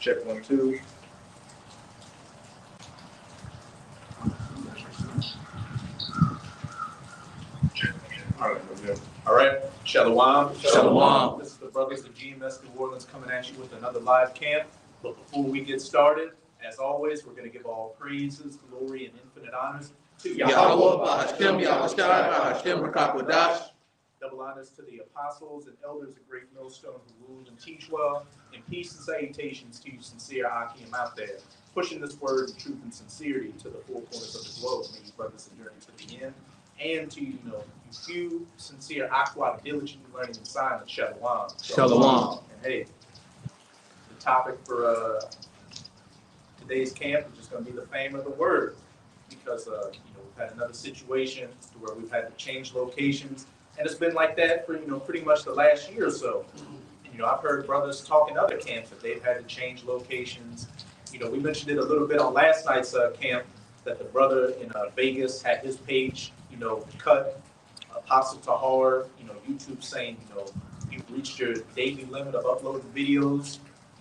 Check 1, 2. All right, Shalom. Shalom. This is the brothers of GMS New Orleans coming at you with another live camp. But before we get started, as always, we're going to give all praises, glory, and infinite honors to Yahweh, Bahashem, Yahushai, Bahashem, Rakakwadash. Double honors to the apostles and elders of Great Millstone who rule and teach well, and peace and salutations to you sincere Akim out there, pushing this word of truth and sincerity to the four corners of the globe. May you brothers journey to the end, and to you few sincere Aqua diligently learning in silence. Shalom. Shalom. And hey, the topic for today's camp is just going to be the fame of the word, because we've had another situation where we've had to change locations. And it's been like that for, pretty much the last year or so. And, I've heard brothers talk in other camps that they've had to change locations. We mentioned it a little bit on last night's camp, that the brother in Vegas had his page, cut. Apostle Tahar, YouTube saying, you've reached your daily limit of uploading videos.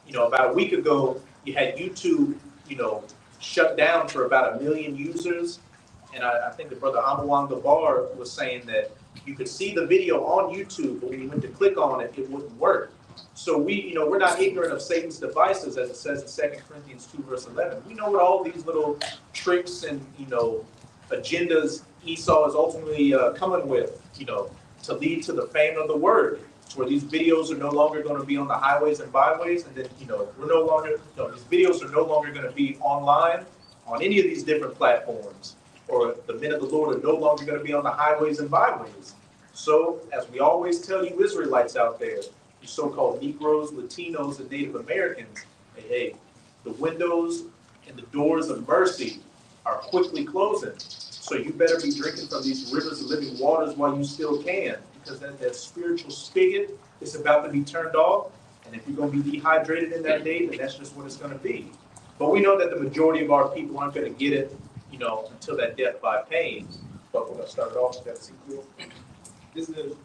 About a week ago, you had YouTube, shut down for about 1 million users. And I think the brother Amawang Gabar was saying that you could see the video on YouTube, but when you went to click on it, it wouldn't work. So we're not ignorant of Satan's devices, as it says in 2 Corinthians 2, verse 11. We know what all these little tricks and, agendas Esau is ultimately coming with, to lead to the fame of the word, where these videos are no longer going to be on the highways and byways, and then, these videos are no longer going to be online on any of these different platforms, or the men of the Lord are no longer going to be on the highways and byways. So, as we always tell you Israelites out there, you so-called Negroes, Latinos, and Native Americans, hey, the windows and the doors of mercy are quickly closing. So you better be drinking from these rivers of living waters while you still can, because that spiritual spigot is about to be turned off. And if you're going to be dehydrated in that day, then that's just what it's going to be. But we know that the majority of our people aren't going to get it, until that death by pain. But we're going to start it off with that sequel. This is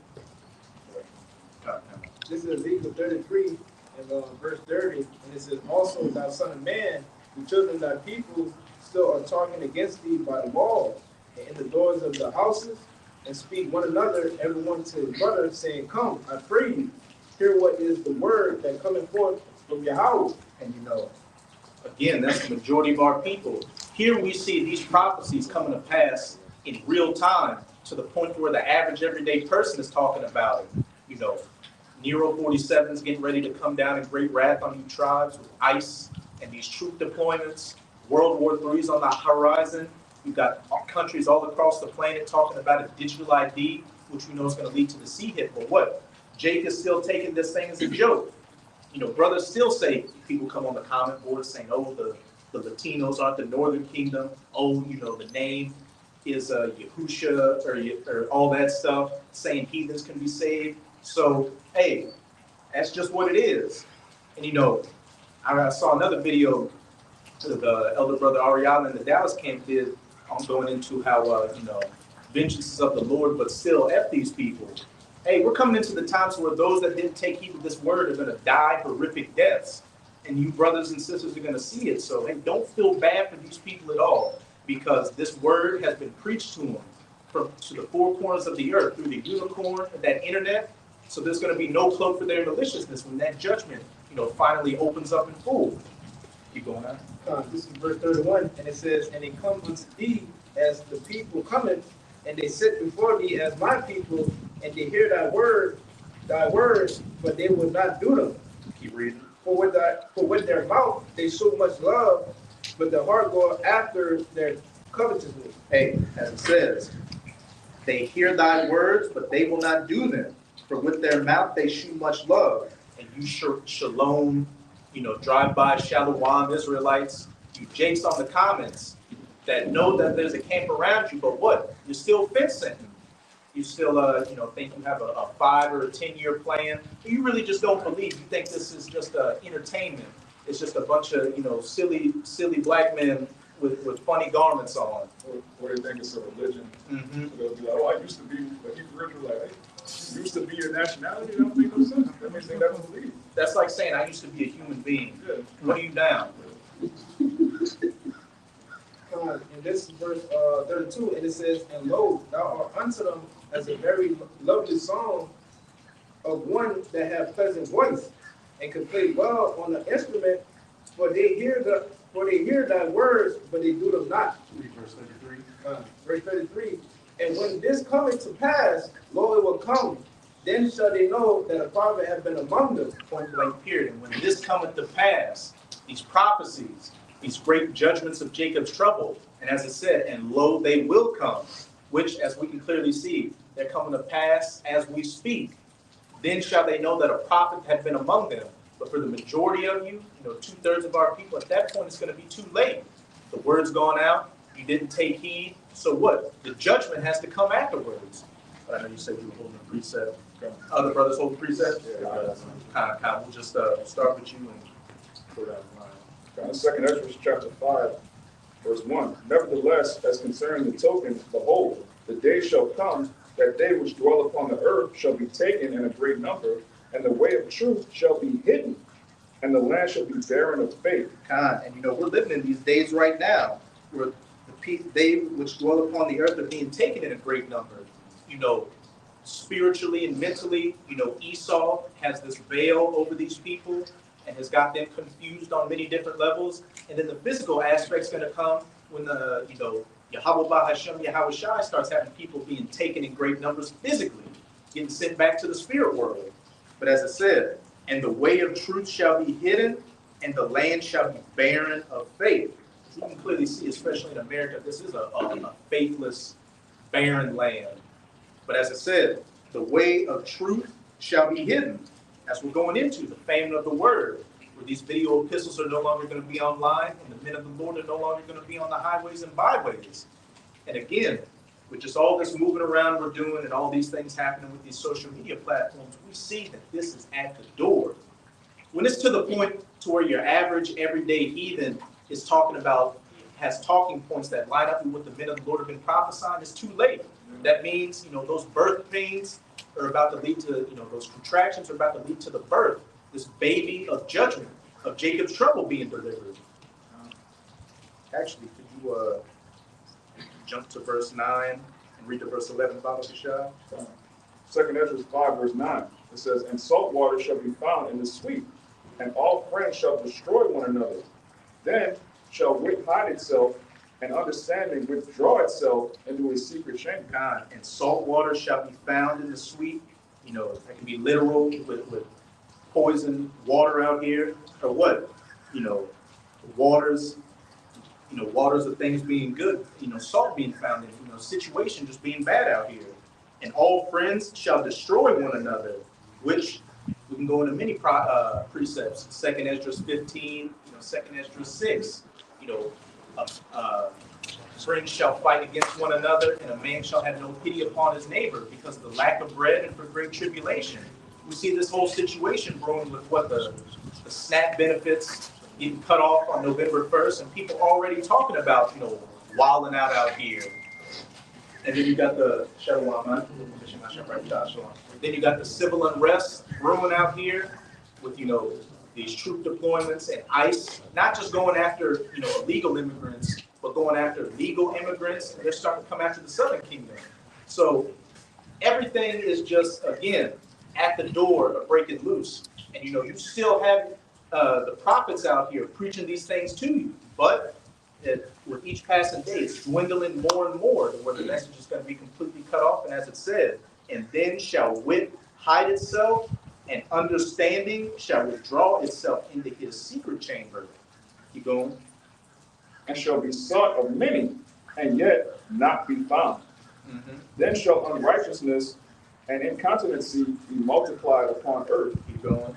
Ezekiel 33 and verse 30, and it says, "Also, thou son of man, the children of thy people still are talking against thee by the walls and in the doors of the houses, and speak one another, everyone to his brother, saying, Come, I pray you, hear what is the word that cometh forth from Yahweh." And again, that's the majority of our people. Here we see these prophecies coming to pass in real time, to the point where the average everyday person is talking about it. Nero 47 is getting ready to come down in great wrath on you tribes with ICE and these troop deployments. World War III is on the horizon. You've got countries all across the planet talking about a digital ID, which we know is going to lead to the sea hit. But what? Jake is still taking this thing as a joke. Brothers still say, people come on the comment board saying, oh, the Latinos aren't the Northern Kingdom. Oh, the name is Yahusha, or all that stuff, saying heathens can be saved. So, hey, that's just what it is. And, I saw another video the elder brother Ariana in the Dallas camp did on going into how, vengeance is of the Lord, but still F these people. Hey, we're coming into the times where those that didn't take heed of this word are going to die horrific deaths. And you brothers and sisters are going to see it. So, hey, don't feel bad for these people at all, because this word has been preached to them to the four corners of the earth through the unicorn and that internet. So there's going to be no cloak for their maliciousness when that judgment, finally opens up in full. Keep going on. This is verse 31, and it says, "And they come unto thee as the people cometh, and they sit before thee as my people, and they hear thy words, but they will not do them. Keep reading. For with their mouth they show much love, but their heart goeth after their covetousness." Hey, as it says, they hear thy words, but they will not do them. For with their mouth they shew much love. And you shalom, drive-by shalom Israelites, you jakes on the comments that know that there's a camp around you, but what? You're still fencing. You still, think you have a 5 or a 10-year plan. You really just don't believe. You think this is just entertainment. It's just a bunch of, silly black men with funny garments on. Or they think it's a religion. Mm-hmm. So they'll be like, oh, I used to be a Hebrew Israelite. Hey, used to be your nationality? That don't make no sense. That means they never believe. That's like saying I used to be a human being. Yeah. What are you down? And this is verse 32, and it says, and lo, thou art unto them as a very lovely song of one that have pleasant voice, and can play well on the instrument, for they hear thy words, but they do them not. Verse 33. Verse 33, and when this cometh to pass, lo, it will come, then shall they know that a prophet hath been among them. Point blank period. And when this cometh to pass, these prophecies, these great judgments of Jacob's trouble, and as it said, and lo, they will come, which, as we can clearly see, they're coming to pass as we speak. Then shall they know that a prophet had been among them. But for the majority of you, 2/3 of our people, at that point, it's going to be too late. The word's gone out. You didn't take heed. So what? The judgment has to come afterwards. But I know you said you were holding a precept. Other brothers hold the precept? Yeah. Kind of. We'll just start with you and go down the line. 2 Ezra chapter 5, verse 1. Nevertheless, as concerning the token, behold, the day shall come that they which dwell upon the earth shall be taken in a great number, and the way of truth shall be hidden, and the land shall be barren of faith. And we're living in these days right now where they which dwell upon the earth are being taken in a great number. Spiritually and mentally, Esau has this veil over these people and has got them confused on many different levels. And then the physical aspect's going to come when Yahweh Bahashem Yahweh Shai starts having people being taken in great numbers physically, getting sent back to the spirit world. But as I said, and the way of truth shall be hidden, and the land shall be barren of faith. You can clearly see, especially in America, this is a faithless, barren land. But as I said, the way of truth shall be hidden. As we're going into the famine of the word, where these video epistles are no longer going to be online, and the men of the Lord are no longer going to be on the highways and byways. And again, with just all this moving around we're doing and all these things happening with these social media platforms, we see that this is at the door. When it's to the point to where your average everyday heathen is has talking points that line up with what the men of the Lord have been prophesying, it's too late. That means, those birth pains are about to lead to, those contractions are about to lead to the birth, this baby of judgment, of Jacob's trouble being delivered. Actually, could you jump to verse 9 and read to verse 11 about Shah? 2 Ezra 5, verse 9. It says, and salt water shall be found in the sweet, and all friends shall destroy one another. Then shall wit hide itself, and understanding withdraw itself into a secret chamber. And salt water shall be found in the sweet. That can be literal with poison water out here, or what? Waters of things being good, salt being found in, situation just being bad out here. And all friends shall destroy one another, which we can go into many precepts. 2 Ezra 15, 2 Ezra 6, friends shall fight against one another, and a man shall have no pity upon his neighbor because of the lack of bread and for great tribulation. We see this whole situation brewing with the SNAP benefits getting cut off on November 1st, and people already talking about, wilding out here. And then you got the then you got the civil unrest brewing out here with, these troop deployments and ICE, not just going after, illegal immigrants, but going after legal immigrants. They're starting to come after the Southern Kingdom. So everything is just, again, at the door of breaking loose. And, you still have the prophets out here preaching these things to you. But with each passing day, it's dwindling more and more to where the message is going to be completely cut off. And as it said, and then shall wit hide itself, and understanding shall withdraw itself into his secret chamber. Keep going. And shall be sought of many, and yet not be found. Mm-hmm. Then shall unrighteousness and incontinency be multiplied upon earth. Keep going.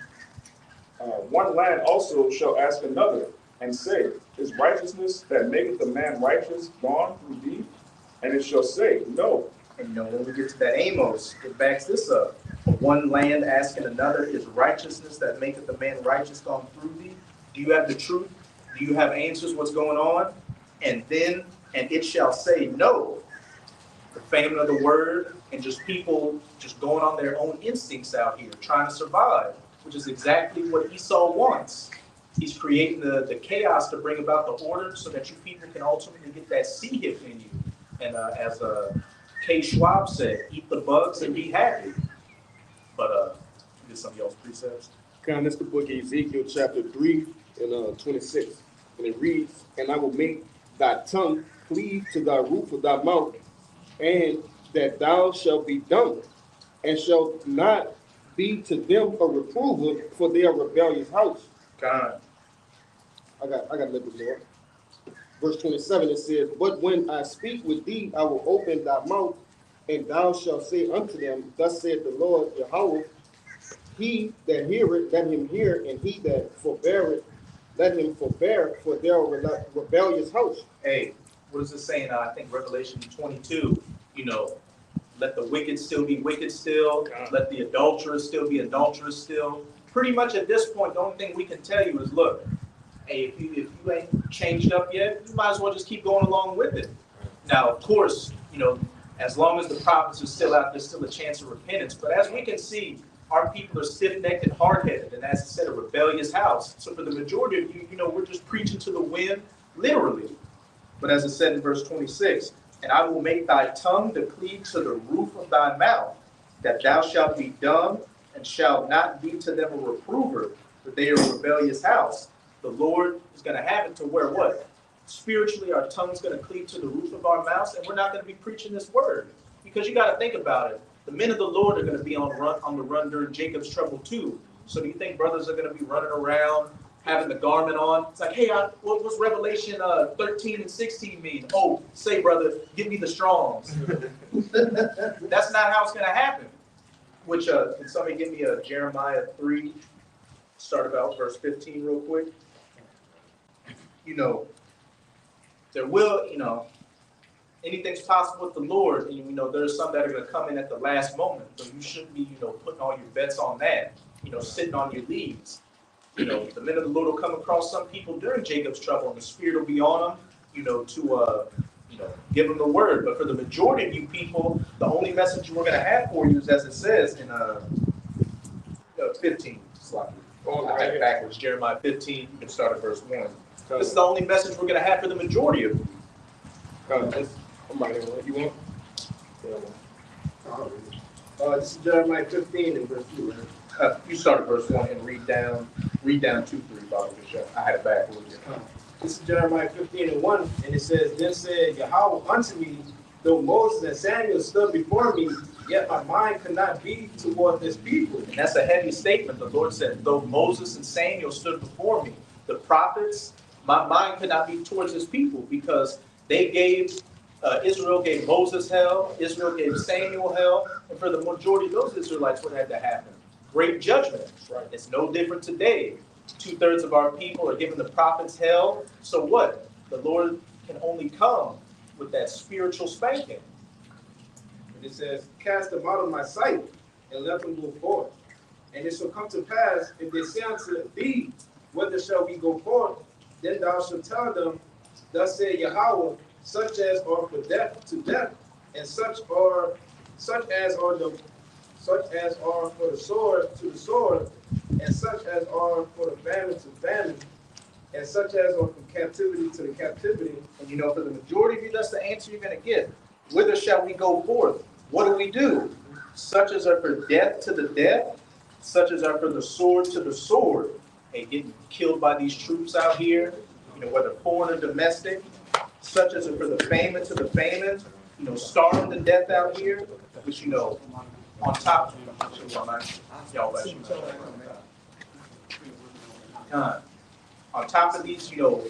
One land also shall ask another, and say, is righteousness that maketh a man righteous gone through thee? And it shall say, no, And when we get to that Amos, it backs this up. One land asking another, is righteousness that maketh a man righteous gone through thee? Do you have the truth? Do you have answers what's going on? And it shall say no. The fame of the word and just people just going on their own instincts out here, trying to survive, which is exactly what Esau wants. He's creating the chaos to bring about the order so that you people can ultimately get that C-hip in you. And as K. Schwab said, eat the bugs and be happy. But get some of y'all's precepts. Okay, that's the book of Ezekiel, chapter 3 and 26. And it reads, and I will make thy tongue cleave to thy roof of thy mouth, and that thou shalt be dumb, and shalt not be to them a reprover for their rebellious house. God. I got a little bit more. Verse 27, it says, but when I speak with thee, I will open thy mouth, and thou shalt say unto them, thus saith the Lord Yahweh, he that heareth, let him hear, and he that forbeareth, let him forbear for their rebellious house. Hey, what is it saying? I think Revelation 22, let the wicked still be wicked still. Let the adulterers still be adulterers still. Pretty much at this point, the only thing we can tell you is, look, hey, if you ain't changed up yet, you might as well just keep going along with it. Now, of course, as long as the prophets are still out, there's still a chance of repentance. But as we can see, our people are stiff-necked and hard-headed, and as I said, a rebellious house. So for the majority of you, we're just preaching to the wind, literally. But as it said in verse 26, and I will make thy tongue to cleave to the roof of thy mouth, that thou shalt be dumb, and shalt not be to them a reprover, for they are a rebellious house. The Lord is going to have it to where what? Spiritually, our tongue's going to cleave to the roof of our mouths, and we're not going to be preaching this word. Because you got to think about it. The men of the Lord are going to be on the run during Jacob's trouble too. So do you think brothers are going to be running around, having the garment on? It's like, hey, what's Revelation 13 and 16 mean? Oh, say, brother, give me the Strongs. That's not how it's going to happen. Which, can somebody give me a Jeremiah 3, start about verse 15 real quick? There will, anything's possible with the Lord, and there's some that are going to come in at the last moment. So you shouldn't be, putting all your bets on that. Sitting on your leads. The men of the Lord will come across some people during Jacob's trouble, and the Spirit will be on them, to give them the word. But for the majority of you people, the only message we're going to have for you is, as it says in 15. I had it backwards. Jeremiah 15. You can start at verse 1. This is the only message we're going to have for the majority of you. I'm right here. You want? This is Jeremiah 15 and verse 2, right? You start at verse 1 and read down 2, 3, Father Bishop. I had it backwards. This is Jeremiah 15 and 1, and it says, then said Yahweh unto me, though Moses and Samuel stood before me, yet my mind could not be toward this people. And that's a heavy statement. The Lord said, though Moses and Samuel stood before me, the prophets, my mind could not be towards this people, because they gave, Israel gave Moses hell, Israel gave Samuel hell, and for the majority of those Israelites, what had to happen? Great judgment. Right? It's no different today. 2/3 of our people are giving the prophets hell. So what? The Lord can only come with that spiritual spanking. And it says, cast them out of my sight, and let them go forth. And it shall come to pass, if they say unto thee, whither shall we go forth? Then thou shalt tell them, thus saith Yahweh, such as are for death to death, and such as are for the sword to the sword, and such as are for the famine to famine, and such as are from captivity to the captivity. And for the majority of you, that's the answer you're going to get. Whither shall we go forth? What do we do? Such as are for death to the death, such as are for the sword to the sword. And getting killed by these troops out here, whether foreign or domestic, such as are for the famine to the famine, starving to death out here, which, on top of these, the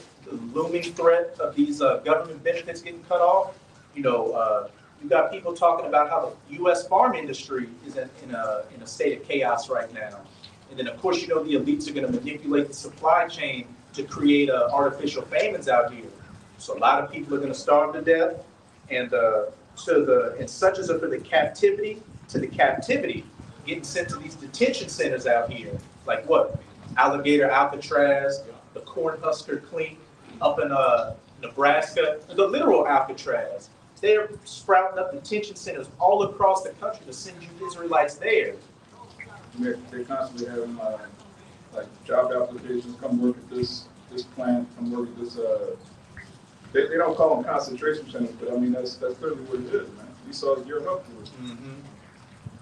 looming threat of these government benefits getting cut off, you got people talking about how the U.S. farm industry is in a state of chaos right now. And then, of course, the elites are going to manipulate the supply chain to create artificial famines out here. So a lot of people are going to starve to death. And and such as are for the captivity, to the captivity, getting sent to these detention centers out here, like what? Alligator Alcatraz, the Cornhusker Clink up in Nebraska, the literal Alcatraz. They're sprouting up detention centers all across the country to send you Israelites there. They constantly have like job applications, come work at this plant, come work at this. They don't call them concentration centers, but I mean that's clearly what it is, man. We saw it Europe afterwards. Mm-hmm.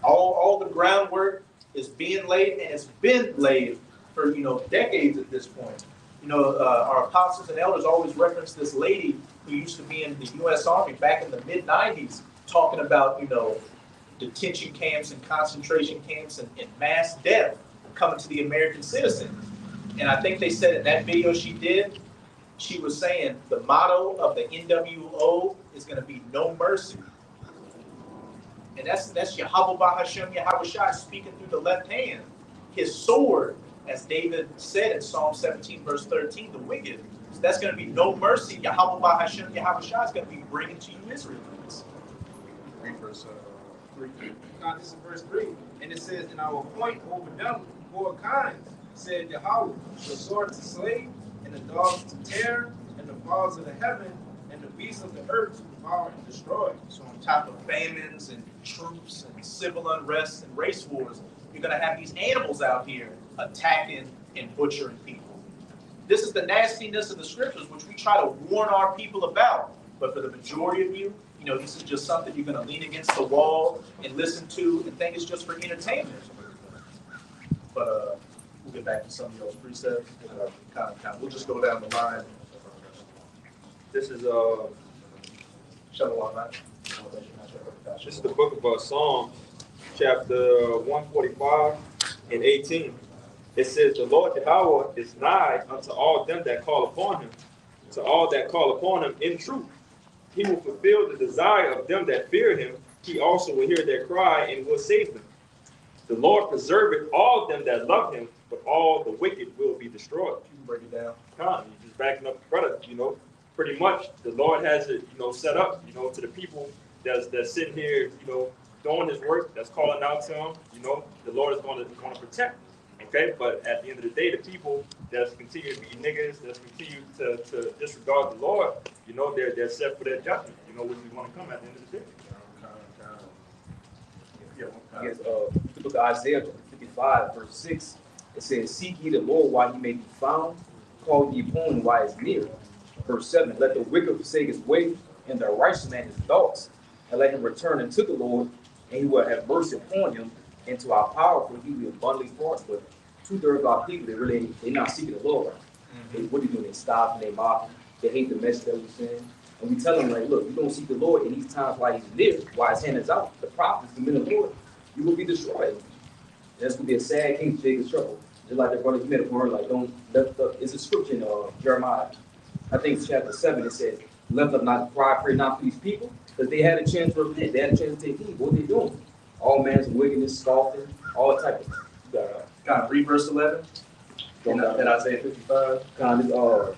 All the groundwork is being laid, and it's been laid for decades at this point. Our apostles and elders always reference this lady who used to be in the U.S. Army back in the mid-'90s, talking about detention camps and concentration camps and mass death coming to the American citizen. And I think they said in that video she did, she was saying the motto of the NWO is going to be no mercy. And that's Yahweh Bahashem Yahweh speaking through the left hand. His sword, as David said in Psalm 17, verse 13, the wicked. So that's going to be no mercy. Yahweh Bahashem Yahweh is going to be bringing to you Israelites. Read verse 3. Now this is verse 3. And it says, and I will appoint over them 4 kinds, said Yahweh, the sword to slay, and the dogs to tear, and the fowls of the heaven, and the beasts of the earth to devour and destroy. So on top of famines and troops and civil unrest and race wars, you're going to have these animals out here attacking and butchering people. This is the nastiness of the scriptures, which we try to warn our people about. But for the majority of you, this is just something you're going to lean against the wall and listen to and think it's just for entertainment. But we'll get back to some of those precepts. We'll just go down the line. This is Shalom, man. this is the book of Psalm, chapter 145 and 18. It says, the Lord Yahweh is nigh unto all them that call upon him, to all that call upon him in truth. He will fulfill the desire of them that fear him. He also will hear their cry and will save them. The Lord preserveth all them that love him, but all the wicked will be destroyed. You can break it down. You're just backing up the brother, pretty much the Lord has it, set up, to the people that's sitting here, doing his work, that's calling out to him, the Lord is going to protect. Okay, but at the end of the day, the people that's continue to be niggas, that's continue to disregard the Lord, they're set for their judgment, which is going to come at the end of the day. Yes, the book of Isaiah 55, verse 6, it says, seek ye the Lord while he may be found, call ye upon him while he is near. Verse 7, let the wicked forsake his way, and the righteous man his thoughts, and let him return unto the Lord, and he will have mercy upon him, and to our power, for he will abundantly pardon. But 2/3 of our people, they're not seeking the Lord. Right? What are they doing? They stop and they mock. They hate the message that we send. And we tell them, like, look, you don't seek the Lord in these times while he's near, while his hand is out. The prophets, the men of the Lord, you will be destroyed. That's going to be a sad king, Jacob's trouble. Just like the brother you made a word, like, don't lift up. It's a scripture in Jeremiah, I think it's chapter 7, it says, lift up not cry, pray not for these people, because they had a chance to repent. They had a chance to take heed. What are they doing? All man's wickedness, scoffing, all type of Read verse 11. In Isaiah 55.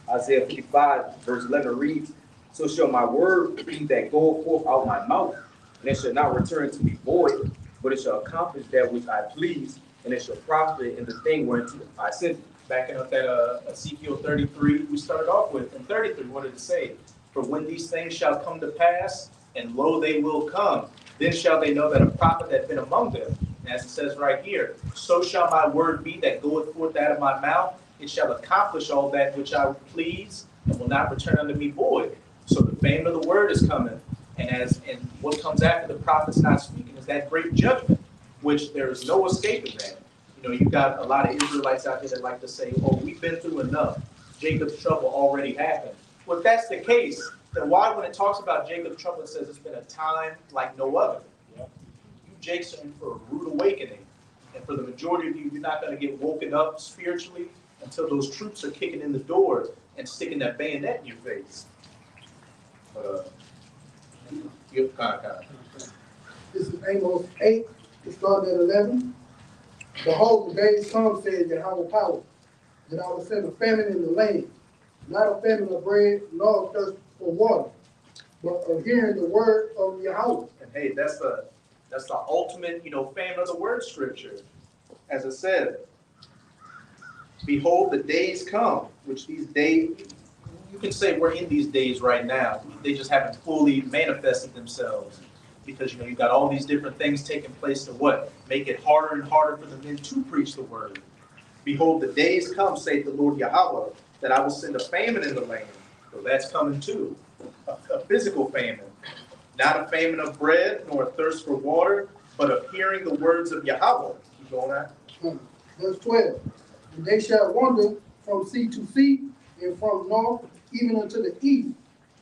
Isaiah 55, verse 11 reads, so shall my word be that go forth out my mouth, and it shall not return to me void, but it shall accomplish that which I please, and it shall prosper in the thing whereunto I sent it. Backing up that Ezekiel 33, we started off with. In 33, what did it say? For when these things shall come to pass, and lo, they will come, then shall they know that a prophet hath been among them. And as it says right here, so shall my word be that goeth forth out of my mouth. It shall accomplish all that which I please, and will not return unto me void. So the fame of the word is coming. And what comes after the prophet's not speaking is that great judgment, which there is no escaping that. You've got a lot of Israelites out there that like to say, oh, we've been through enough. Jacob's trouble already happened. Well, if that's the case, then why, when it talks about Jacob's trouble, it says it's been a time like no other? You Jakes are in for a rude awakening. And for the majority of you, you're not going to get woken up spiritually until those troops are kicking in the door and sticking that bayonet in your face. This is Amos 8, it started at 11. Behold, the days come, said Yahweh power, that I will send a famine in the land, not a famine of bread, nor a thirst for water, but of hearing the word of Yahweh. And hey, that's the ultimate, fan of the word scripture. As it said, behold, the days come, which these days, you can say we're in these days right now. They just haven't fully manifested themselves. Because, you've got all these different things taking place to what? Make it harder and harder for the men to preach the word. Behold, the days come, saith the Lord Yahweh, that I will send a famine in the land. So that's coming too. A physical famine. Not a famine of bread, nor a thirst for water, but of hearing the words of Yahweh. Keep going on. Verse 12. And they shall wander from sea to sea, and from north even unto the east.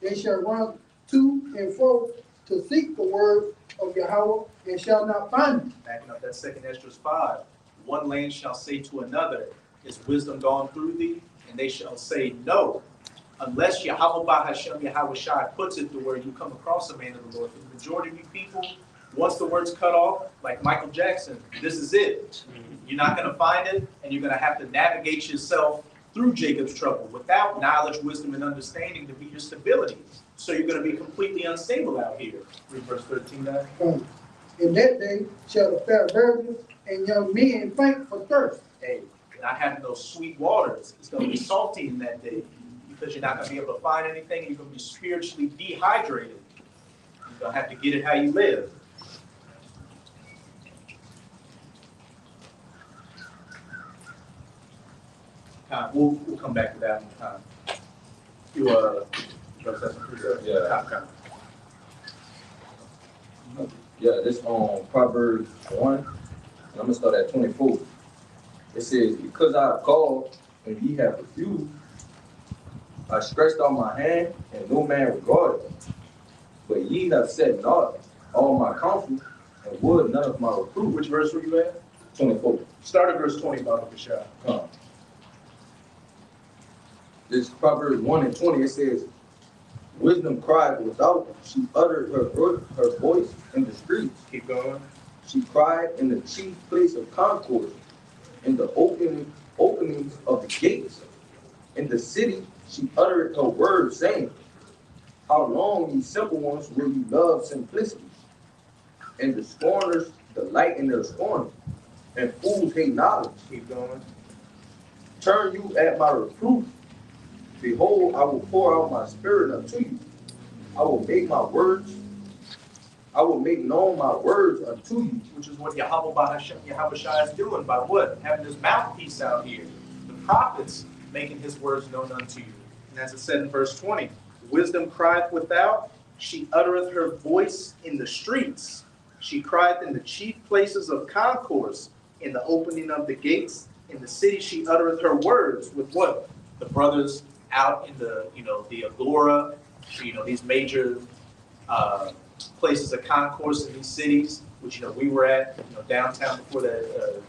They shall run to and fro to seek the word of Yahweh, and shall not find it. Backing up that second Esdras 5. One land shall say to another, is wisdom gone through thee? And they shall say, no. Unless Yahweh Bahashem Yahweh Shai puts it to where you come across a man of the Lord. For the majority of you people, once the word's cut off, like Michael Jackson, this is it. You're not going to find it, and you're going to have to navigate yourself through Jacob's trouble without knowledge, wisdom, and understanding to be your stability. So you're going to be completely unstable out here. Read verse 13 now. In that day shall the fair virgins and young men faint for thirst. Hey, not having those sweet waters. It's going to be salty in that day because you're not going to be able to find anything, and you're going to be spiritually dehydrated. You're going to have to get it how you live. We'll come back to that one. Yeah, this on Proverbs 1, and I'm gonna start at 24. It says, because I have called and ye have refused, I stretched out my hand and no man regarded me. But ye have said not all my counsel and would none of my reproof. Which verse were you at? 24. Start at verse 20, Baba Bashar. This Proverbs 1 and 20, it says, wisdom cried without, she uttered her voice in the streets. Keep going. She cried in the chief place of concourse, in the openings of the gates. In the city, she uttered her words, saying, how long, ye simple ones, will you love simplicity? And the scorners delight in their scorn, and fools hate knowledge. Keep going. Turn you at my reproof. Behold, I will pour out my spirit unto you. I will make known my words unto you. Which is what Yahweh Bahashem Yahweh Shai is doing by what? Having his mouthpiece out here. The prophets making his words known unto you. And as it said in verse 20, wisdom crieth without, she uttereth her voice in the streets. She crieth in the chief places of concourse, in the opening of the gates. In the city she uttereth her words with what? The brothers out in the, the agora, these major places of concourse in these cities, which, we were at, downtown before that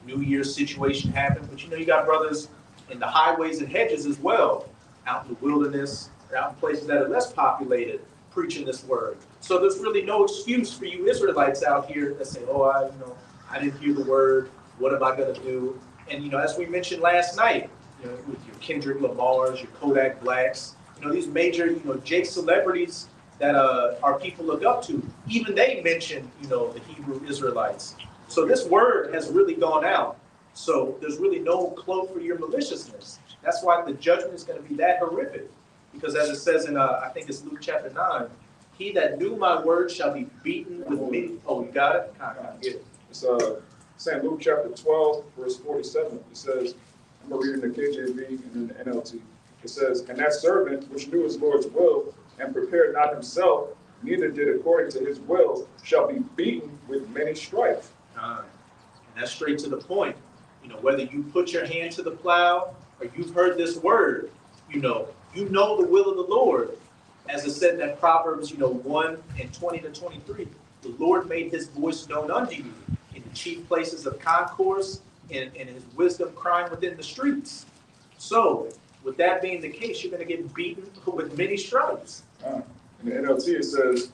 New Year's situation happened. But, you got brothers in the highways and hedges as well, out in the wilderness, out in places that are less populated, preaching this word. So there's really no excuse for you Israelites out here that say, oh, I didn't hear the word. What am I going to do? And, as we mentioned last night, with your Kendrick Lamars, your Kodak Blacks, these major, Jake celebrities that our people look up to, even they mention, the Hebrew Israelites. So this word has really gone out. So there's really no cloak for your maliciousness. That's why the judgment is going to be that horrific. Because as it says in, I think it's Luke chapter 9, he that knew my word shall be beaten with many. Oh, you got it? Get it. It's St. Luke chapter 12, verse 47. It says, I'm going to read in the KJV and in the NLT. It says, and that servant which knew his Lord's will and prepared not himself, neither did according to his will, shall be beaten with many stripes. And that's straight to the point. Whether you put your hand to the plow or you've heard this word, you know the will of the Lord. As it said in that Proverbs, 1 and 20 to 23, the Lord made his voice known unto you in the chief places of concourse and his wisdom crying within the streets. So, with that being the case, you're going to get beaten with many stripes. In the NLT, it says,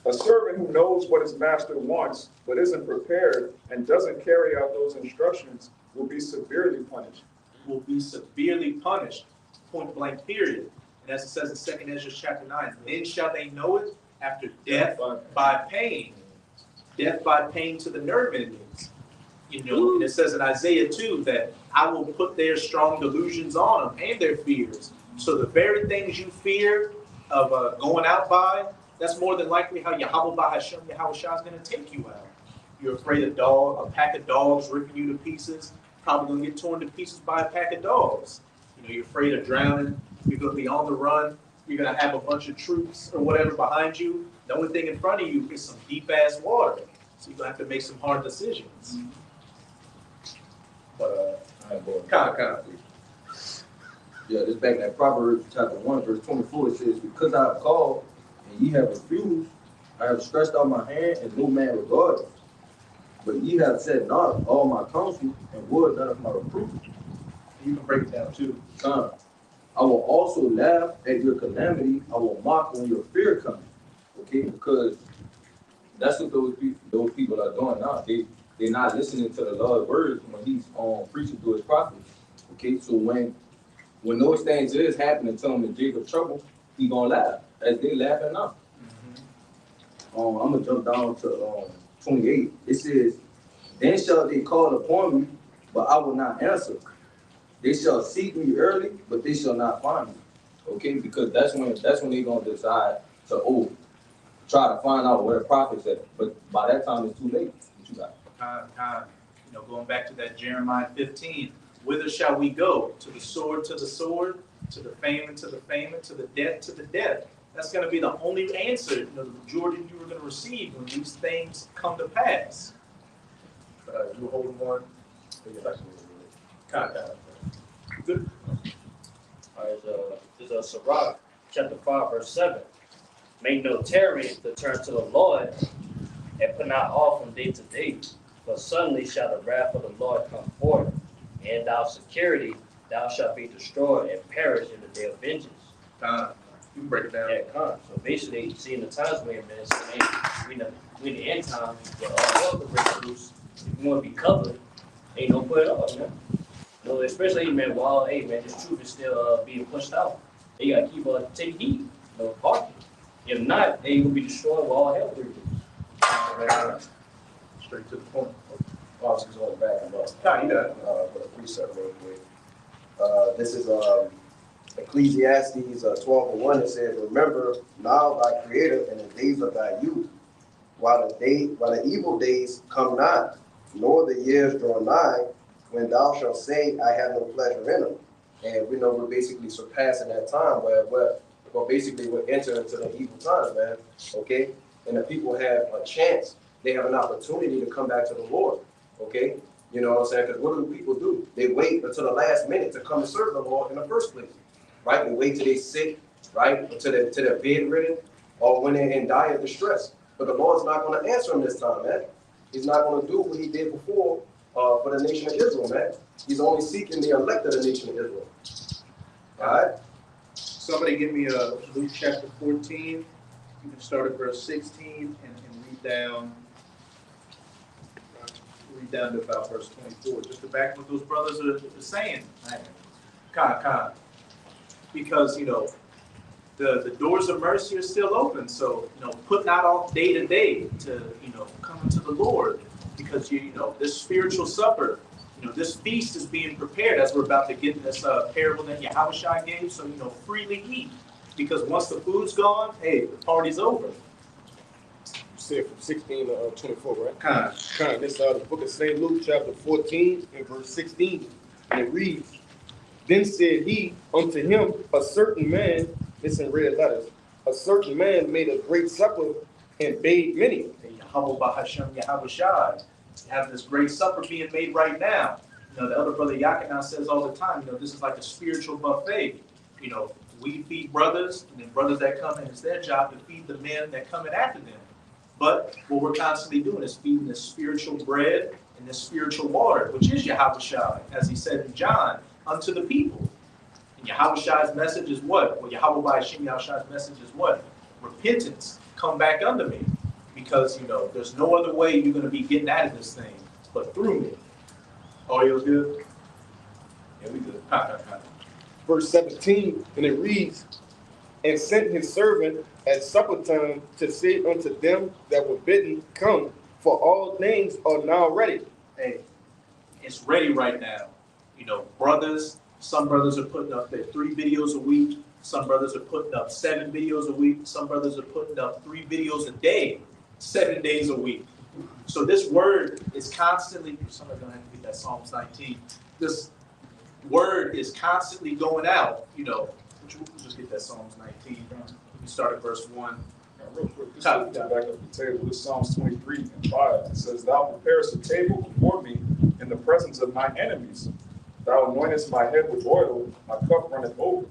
a servant who knows what his master wants, but isn't prepared and doesn't carry out those instructions will be severely punished. Will be severely punished, point blank period. And as it says in 2 Ezra chapter 9, then shall they know it after death by pain. Death by pain to the nerve endings. You know, and it says in Isaiah 2 that I will put their strong delusions on them and their fears. So the very things you fear of going out by, that's more than likely how Yahweh Bahashem, Yahweh Shah is going to take you out. You're afraid a pack of dogs ripping you to pieces, probably going to get torn to pieces by a pack of dogs. You know, you're afraid of drowning, you're going to be on the run, you're going to have a bunch of troops or whatever behind you. The only thing in front of you is some deep-ass water. So you're going to have to make some hard decisions. But, Yeah, this back in that Proverbs chapter 1, verse 24, it says, because I have called and ye have refused, I have stretched out my hand and no man regarded. But ye have said not all my counsel and would none of my reproof. you can break it down too. I will also laugh at your calamity. I will mock when your fear comes. Okay, because that's what those people are doing now. They're not listening to the Lord's words when he's preaching to his prophets. Okay, so when those things is happening to him in Jacob's trouble, he gonna laugh as they laughing now. I'm gonna jump down to 28. It says, then shall they call upon me, but I will not answer. They shall seek me early, but they shall not find me. Okay, because that's when they're gonna decide to try to find out where the prophet's at. But by that time it's too late. What you got? You know, going back to that Jeremiah 15, whither shall we go? To the sword, to the famine, to the famine, to the death. That's going to be the only answer, you know, the majority you were going to receive when these things come to pass. You were holding one. Good. All right, this is Sirach, chapter 5, verse 7. Make no tarry to turn to the Lord, and put not off from day to day. For suddenly shall the wrath of the Lord come forth, and thou security, thou shalt be destroyed and perish in the day of vengeance. You can break it down. Yeah, so basically, seeing the times we're in, man, we in the end time, where all hell can break loose. If you want to be covered, ain't no put it up, man. You know, especially, man, while, hey, man, this truth is still being pushed out. You got to keep taking heed, you know, hearken. If not, they will be destroyed while all hell breaks loose. Straight to the point. I was just going back and For the precept real quick. This is Ecclesiastes 12:1. It says, remember now thy creator in the days of thy youth, while the evil days come not, nor the years draw nigh, when thou shalt say, I have no pleasure in them. And we know we're basically surpassing that time where basically we're entering into the evil times, man. Okay? And the people have a chance. They have an opportunity to come back to the Lord. Okay? You know what I'm saying? Because what do people do? They wait until the last minute to come and serve the Lord in the first place. Right? They wait till they're sick, right? Until they're bedridden, or when they're in dire distress. But the Lord's not going to answer them this time, man. He's not going to do what he did before for the nation of Israel, man. He's only seeking the elect of the nation of Israel. All right? Somebody give me Luke chapter 14. You can start at verse 16 and read down to about verse 24. Just to back what those brothers are saying. Because, you know, the doors of mercy are still open. So, you know, put not off day to day to, you know, come to the Lord. Because, you know, this spiritual supper, you know, this feast is being prepared as we're about to get in this parable that Yahushua gave. So, you know, freely eat. Because once the food's gone, hey, the party's over. Said from 16 to 24, right? This the book of St. Luke, chapter 14, and verse 16. And it reads, then said he unto him, a certain man, it's in red letters, a certain man made a great supper and bade many. Yahweh Bahashem, Yahweh Shai. Have this great supper being made right now. You know, the other brother Yakinan says all the time, you know, this is like a spiritual buffet. You know, we feed brothers, and then brothers that come in, it's their job to feed the men that come in after them. But what we're constantly doing is feeding this spiritual bread and this spiritual water, which is Yahweh Shai, as he said in John, unto the people. And Yahweh Shai's message is what? Well, Yahweh Bahashem Yahweh Shai's message is what? Repentance. Come back unto me. Because, you know, there's no other way you're going to be getting out of this thing but through me. Audio's good? Yeah, we good. Verse 17, and it reads, and sent his servant at supper time to say unto them that were bidden, Come, for all things are now ready. Hey, it's ready right now. You know, some brothers are putting up their 3 videos a week. Some brothers are putting up 7 videos a week. Some brothers are putting up 3 videos a day, 7 days a week. So this word is constantly, somebody's gonna have to get that Psalms 19. This word is constantly going out, you know. We'll just get that Psalms 19. We start at verse 1. Real quick, just to back up the table, this Psalms 23 and 5. It says, Thou preparest a table before me in the presence of my enemies. Thou anointest my head with oil, my cup runneth over.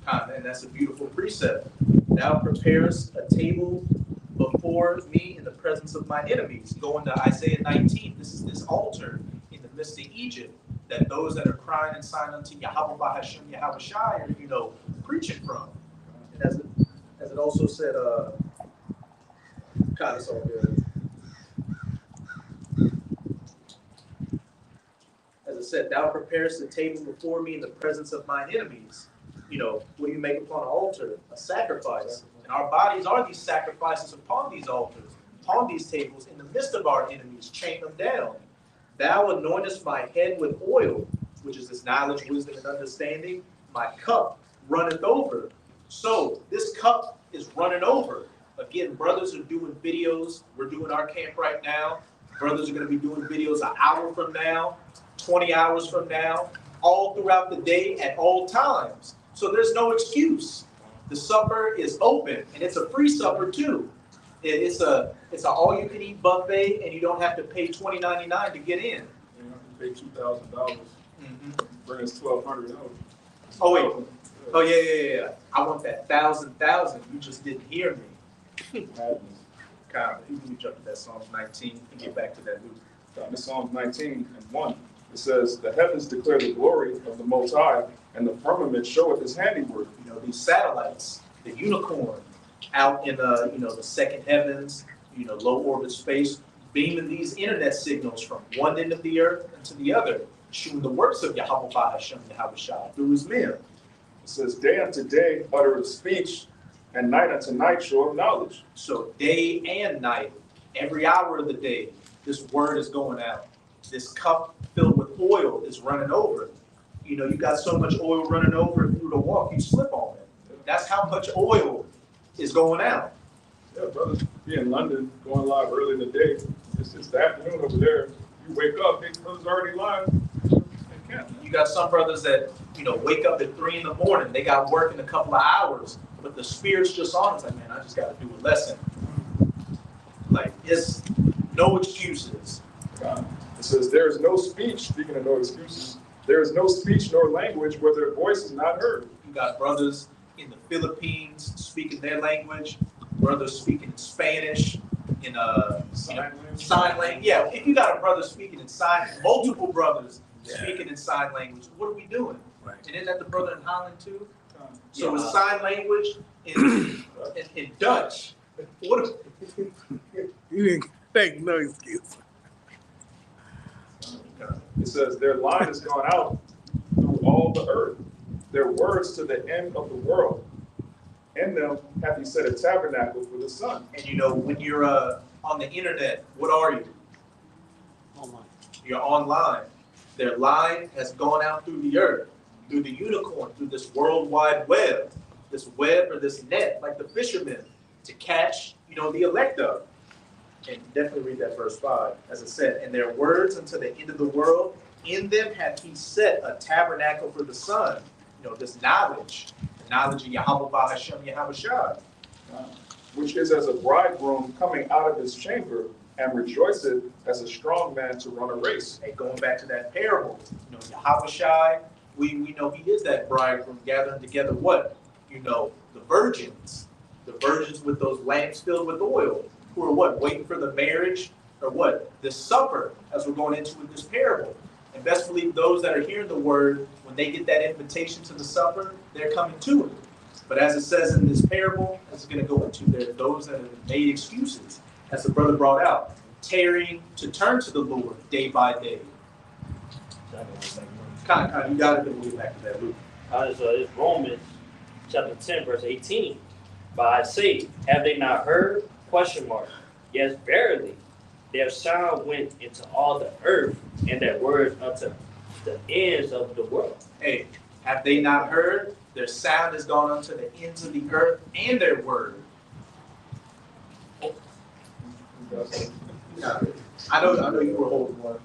And that's a beautiful precept. Thou preparest a table before me in the presence of my enemies. Going to Isaiah 19, this is this altar in the midst of Egypt that those that are crying and sighing unto Yahweh Bahashem Yahweh Shai are, you know, preaching from. And as it also said, God, it's all good. As it said, thou preparest the table before me in the presence of mine enemies. You know, what do you make upon an altar? A sacrifice. And our bodies are these sacrifices upon these altars, upon these tables, in the midst of our enemies, chain them down. Thou anointest my head with oil, which is this knowledge, wisdom, and understanding. My cup runneth over. So this cup is running over. Again, brothers are doing videos. We're doing our camp right now. Brothers are going to be doing videos an hour from now, 20 hours from now, all throughout the day at all times. So there's no excuse. The supper is open, and it's a free supper too. It's a all-you-can-eat buffet, and you don't have to pay $20.99 to get in. You don't have to pay $2,000. Bring us $1,200. Oh wait. Oh yeah. I want that thousand. You just didn't hear me. Kyle, you can jump to that Psalms 19 and get back to that Luke. In Psalms 19 and 1, it says, The heavens declare the glory of the Most High, and the firmament showeth his handiwork. You know, these satellites, the unicorn, out in the second heavens, low orbit space, beaming these internet signals from one end of the earth to the other, showing the works of Yahweh Bahashem Yahweh Shai through his men. It says, Day unto day uttereth speech, and night unto night showeth knowledge. So day and night, every hour of the day, this word is going out. This cup filled with oil is running over. You got so much oil running over through the walk, you slip on it. That's how much oil is going out. Yeah, brothers, be in London, going live early in the day. It's the afternoon over there. You wake up, hey, brothers already live. You got some brothers that, wake up at 3 in the morning. They got work in a couple of hours, but the spirit's just on. It's like, man, I just got to do a lesson. Like, it's no excuses. It says, there is no speech, speaking of no excuses, there is no speech nor language where their voice is not heard. You got brothers in the Philippines speaking their language, brothers speaking Spanish, in sign language. Yeah, if you got a brother speaking in sign, multiple brothers speaking in sign language, what are we doing? Right. And isn't that the brother in Holland too? So it's sign language in Dutch. What? You didn't take no excuse. It says, their line is gone out through all the earth, their words to the end of the world. In them hath he set a tabernacle for the sun. And when you're on the internet, what are you? Online. You're online. Their line has gone out through the earth, through the unicorn, through this worldwide web, this web or this net, like the fishermen, to catch, the elect of. And definitely read that verse 5, as it said, and their words unto the end of the world, in them hath he set a tabernacle for the sun. This knowledge, the knowledge of Yahweh Bahashem Yahweh Shai. Which is as a bridegroom coming out of his chamber, and rejoiceth as a strong man to run a race. Hey, going back to that parable, Yahweh Shai, we know he is that bridegroom gathering together what? The virgins with those lamps filled with oil, who are what? Waiting for the marriage, or what? The supper, as we're going into with this parable. And best believe those that are hearing the word, when they get that invitation to the supper, they're coming to it. But as it says in this parable, as it's going to go into, there are those that have made excuses, as the brother brought out, tarrying to turn to the Lord day by day. Kind of, you got it, then we'll get back to that, Luke. So it's Romans chapter 10, verse 18. But I say, have they not heard? Question mark. Yes, verily, their sound went into all the earth, and their words unto the ends of the world. Hey, have they not heard? Their sound has gone unto the ends of the earth, and their word. I know you were holding one.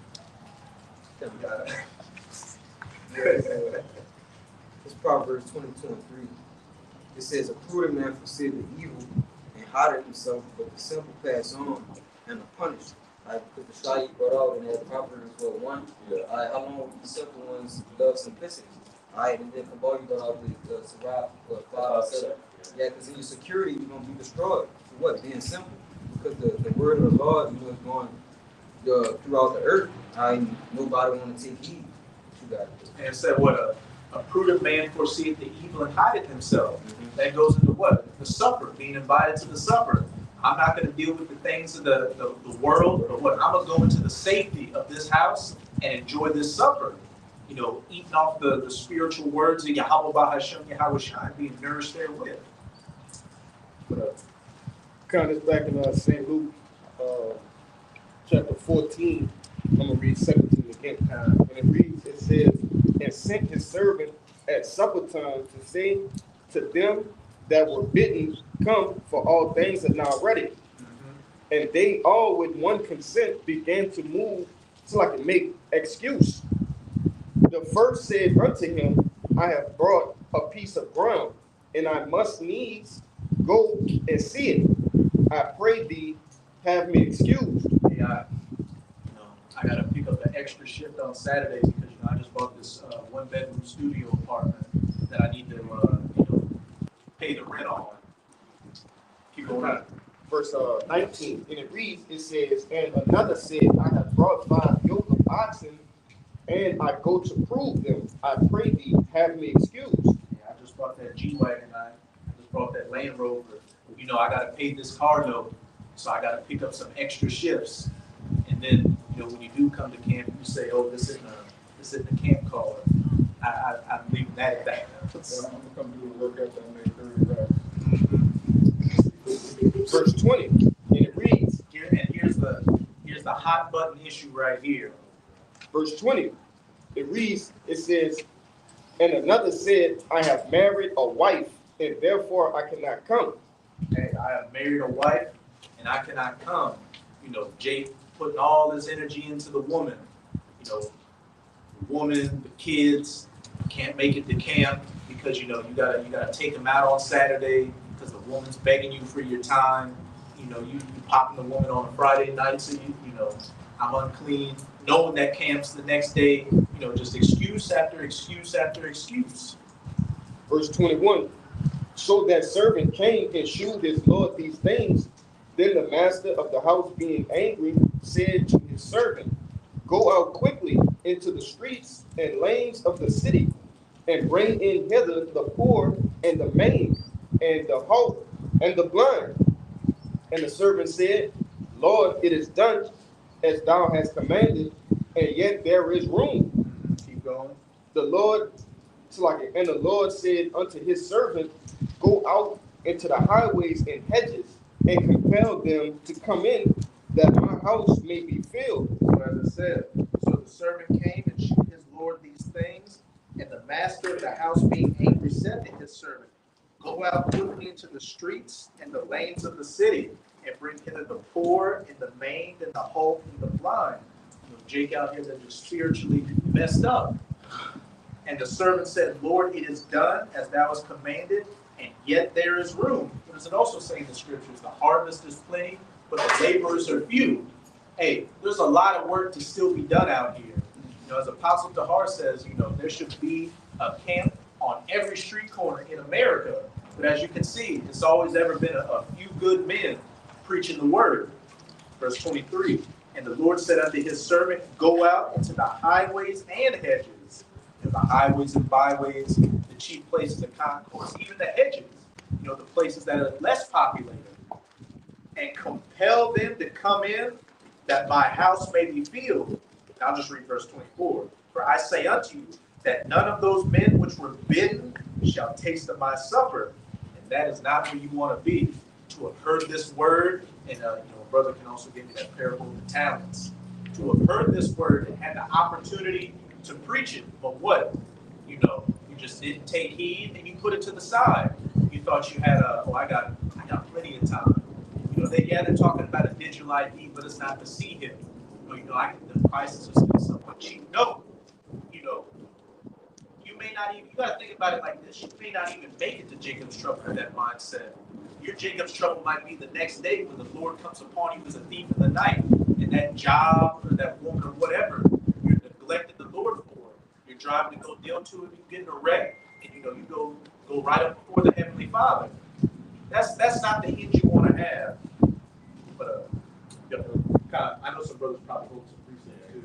It's Proverbs 22:3. It says, a prudent man foreseeth the evil and hideth himself, but the simple pass on and are punished. Because the shot you brought out in that Proverbs 1. How long the simple ones love simplicity? And then Kabal, you brought out the Sirach 5:7. Yeah, because in your security, you're going to be destroyed. For what? Being simple. Because the word of the Lord, is going throughout the earth. Nobody want to take heed. You got it. And it said, what a prudent man foreseeth the evil and hideth himself. Mm-hmm. That goes into what? The supper, being invited to the supper. I'm not going to deal with the things of the world, but what? I'm going to go into the safety of this house and enjoy this supper. You know, eating off the spiritual words of Yahweh Bahashem, Yahweh Shai, being nourished therewith. Kind of back in St. Luke, chapter 14. I'm going to read 17 again. And it reads, it says, and sent his servant at supper time to say to them that were bidden, come, for all things are now ready. Mm-hmm. And they all with one consent began to move so I can make excuse. The first said unto him, I have brought a piece of ground, and I must needs go and see it. I pray thee, have me excused. Yeah, I got to pick up an extra shift on Saturday because I just bought this one-bedroom studio apartment that I need to pay the rent on. Keep going on. Verse 19, and it reads, it says, and another said, I have brought 5 yoke of oxen, and I go to prove them. I pray thee, have me excused. Yeah, I just bought that G-Wagon. I just bought that Land Rover. I got to pay this car note, so I got to pick up some extra shifts. And then, when you do come to camp, you say, oh, this isn't a camp car. I'm leaving that at that. I'm going to come do a work after I make 30 bucks. Verse 20, and it reads, here's the hot button issue right here. Verse 20, it reads, it says, and another said, I have married a wife, and therefore I cannot come. Hey, I have married a wife, and I cannot come. Jake putting all his energy into the woman. The woman, the kids can't make it to camp because you gotta take them out on Saturday because the woman's begging you for your time. You popping the woman on a Friday night, so I'm unclean. Knowing that camp's the next day, just excuse after excuse after excuse. Verse 21. So that servant came and shewed his Lord these things. Then the master of the house, being angry, said to his servant, go out quickly into the streets and lanes of the city, and bring in hither the poor and the maimed, and the halt and the blind. And the servant said, Lord, it is done as thou hast commanded, and yet there is room. Keep going. And the Lord said unto his servant, go out into the highways and hedges, and compel them to come in, that my house may be filled. So as I said, so the servant came and shewed his Lord these things, and the master of the house, being angry, said to his servant, go out quickly into the streets and the lanes of the city, and bring hither the poor and the maimed and the halt and the blind. Jake out here that just spiritually messed up. And the servant said, Lord, it is done as thou hast commanded, and yet there is room. What does it also say in the scriptures? The harvest is plenty, but the laborers are few. Hey, there's a lot of work to still be done out here. As Apostle Tahar says, there should be a camp on every street corner in America. But as you can see, it's always ever been a few good men preaching the word. Verse 23, and the Lord said unto his servant, go out into the highways and hedges, and the highways and byways, the chief places of concourse, even the hedges, the places that are less populated, and compel them to come in, that my house may be filled. I'll just read verse 24. For I say unto you, that none of those men which were bidden shall taste of my supper. And that is not where you want to be, to have heard this word. And a brother can also give me that parable of the talents. To have heard this word and had the opportunity to preach it, but what? You just didn't take heed and you put it to the side. You thought you had I got plenty of time. They're talking about a digital ID, but it's not to see him. The prices are still somewhat cheap. No, you may not even, you got to think about it like this. You may not even make it to Jacob's trouble with that mindset. Your Jacob's trouble might be the next day when the Lord comes upon you as a thief in the night, and that job or that woman or whatever you're neglecting the Lord for. You're driving to go deal to it, you get in a wreck, and you go right up before the Heavenly Father. That's not the end you want to have. But I know some brothers probably hold some precepts too.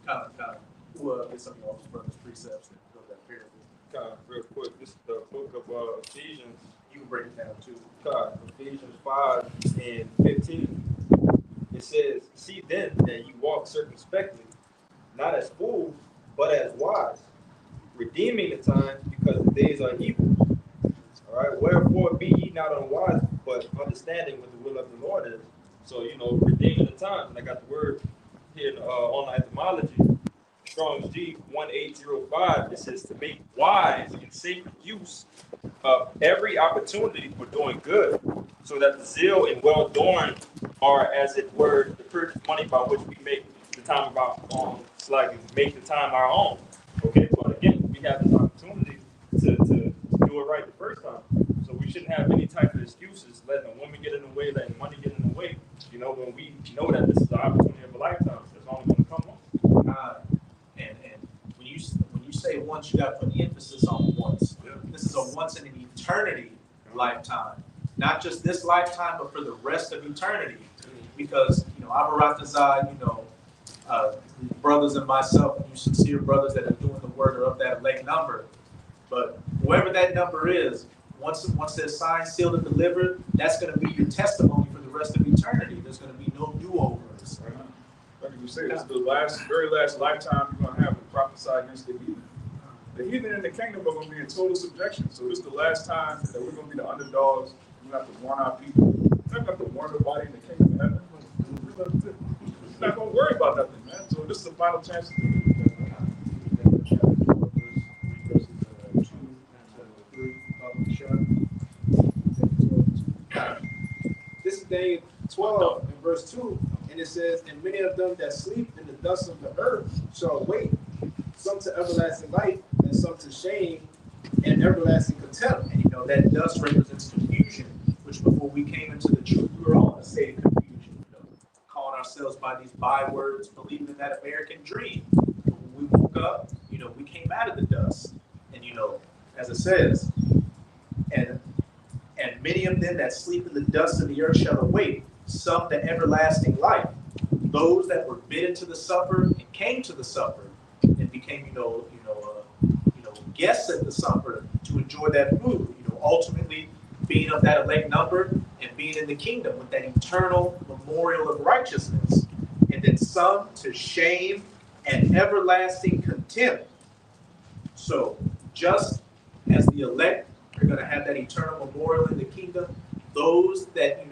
Kind of, who get some of y'all's brothers' precepts that go that parable. Real quick, this is the book of Ephesians. You can break it down too. Ephesians 5 and 15. It says, "See then that you walk circumspectly, not as fools, but as wise, redeeming the time, because the days are evil. All right, wherefore be ye not unwise, but understanding what the will of the Lord is." So, redeeming the time. And I got the word here in online etymology, Strong's G 1805. It says to make wise and sacred use of every opportunity for doing good, so that the zeal and well doing are, as it were, the purchase money by which we make the time of our own. It's like make the time our own. Okay, but again, we have this opportunity to do it right the first time. So we shouldn't have any type of excuses, letting a woman get in the way, letting money get in the way. When we know that this is the opportunity of a lifetime, that's only going to come on. And when you say once, you got to put the emphasis on once. Yeah. This is a once in an eternity lifetime, not just this lifetime, but for the rest of eternity. Because Abaratazai, brothers and myself, you sincere brothers that are doing the word are of that elect number. But whoever that number is, once they're signed, sealed, and delivered, that's going to be your testimony for the rest of eternity. There's going to be no do-overs. Like you say, this is the very last lifetime you're going to have to prophesy against the heathen. The heathen in the kingdom are going to be in total subjection. So this is the last time that we're going to be the underdogs. We're going to have to warn our people. We're not going to have to warn nobody in the kingdom of heaven. We're not going to worry about nothing, man. So this is the final chance to do it. This is Daniel 12 and verse 2, and it says, "And many of them that sleep in the dust of the earth shall awake, some to everlasting life, and some to shame and everlasting contempt." And that dust represents confusion, which before we came into the truth, we were all in a state of confusion, calling ourselves by these bywords, believing in that American dream. But when we woke up, we came out of the dust. And as it says, and many of them that sleep in the dust of the earth shall awake, some to everlasting life. Those that were bidden to the supper and came to the supper and became, guests at the supper to enjoy that food. Ultimately being of that elect number and being in the kingdom with that eternal memorial of righteousness. And then some to shame and everlasting contempt. So just as the elect are going to have that eternal memorial in the kingdom, those that,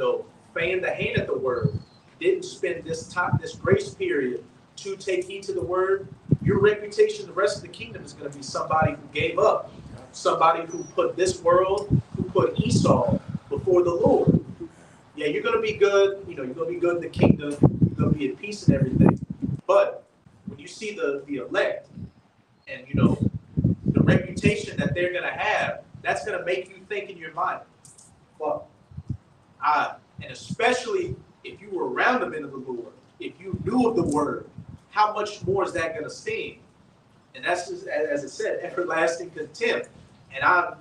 feigned the hand at the word, didn't spend this grace period to take heed to the word, your reputation the rest of the kingdom is going to be somebody who gave up, somebody who put this world, who put Esau before the Lord. Yeah, you're going to be good, you're going to be good in the kingdom, you're going to be at peace and everything. But when you see the elect and, the reputation that they're going to have, that's going to make you think in your mind, well, and especially if you were around the men of the Lord, if you knew of the word, how much more is that going to sting? And that's just, as it said, everlasting contempt. And I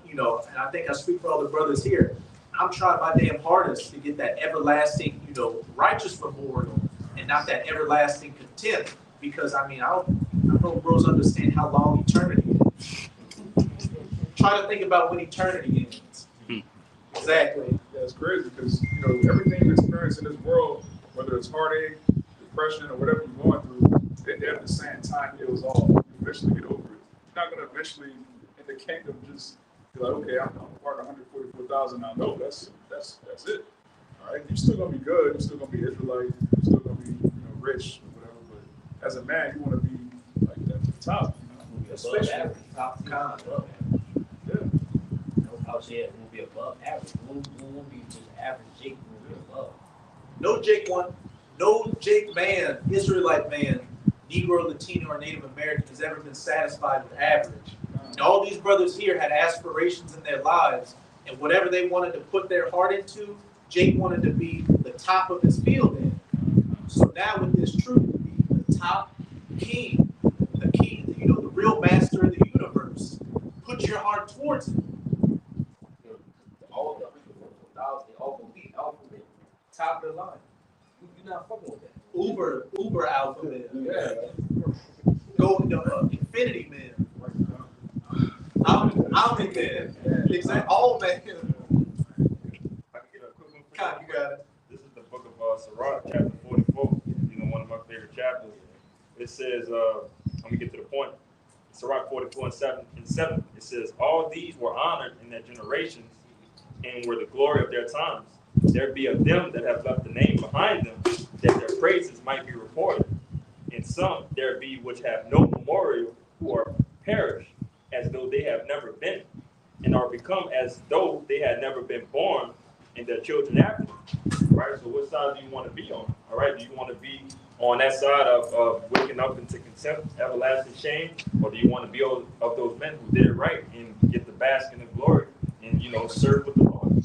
think I speak for all the brothers here. I'm trying my damn hardest to get that everlasting, righteous memorial and not that everlasting contempt. Because I don't know bros understand how long eternity is. Try to think about when eternity ends. Exactly. Yeah, it's crazy because, everything you experience in this world, whether it's heartache, depression, or whatever you're going through, at the same time, it was all eventually get over it. not gonna eventually in the kingdom just be like, okay, I'm part of 144,000 now. No, that's it. All right, you're still gonna be good. You're still gonna be Israelite. You're still gonna be rich or whatever. But as a man, you want to be like that to the top. Especially average, top con, above average. Yeah. I would say we'll be above average. We'll be just average Jake. We'll be above. No Jake man, Israelite man, Negro, Latino, or Native American has ever been satisfied with average. And all these brothers here had aspirations in their lives, and whatever they wanted to put their heart into, Jake wanted to be the top of his field in. So now with this truth, to be the top king, the real master of the universe, put your heart towards it. All of them, they all complete alphabet, top of the line. You're not fucking with that. Uber alphabet. Yeah. Go infinity man. Omni man. Exactly. All man. I can get a quick one for God, you got it. This is the book of Sirach, chapter 44. One of my favorite chapters. It says, let me get to the point. Sirach 44 and 7. It says, all these were honored in their generations and were the glory of their times. There be of them that have left the name behind them, that their praises might be reported. And some there be which have no memorial, who are perished, as though they have never been, and are become as though they had never been born, and their children after them. Right? So what side do you want to be on? All right, do you want to be on that side of waking up into contempt, everlasting shame, or do you want to be of those men who did it right and get the bask in the glory and serve with the Lord?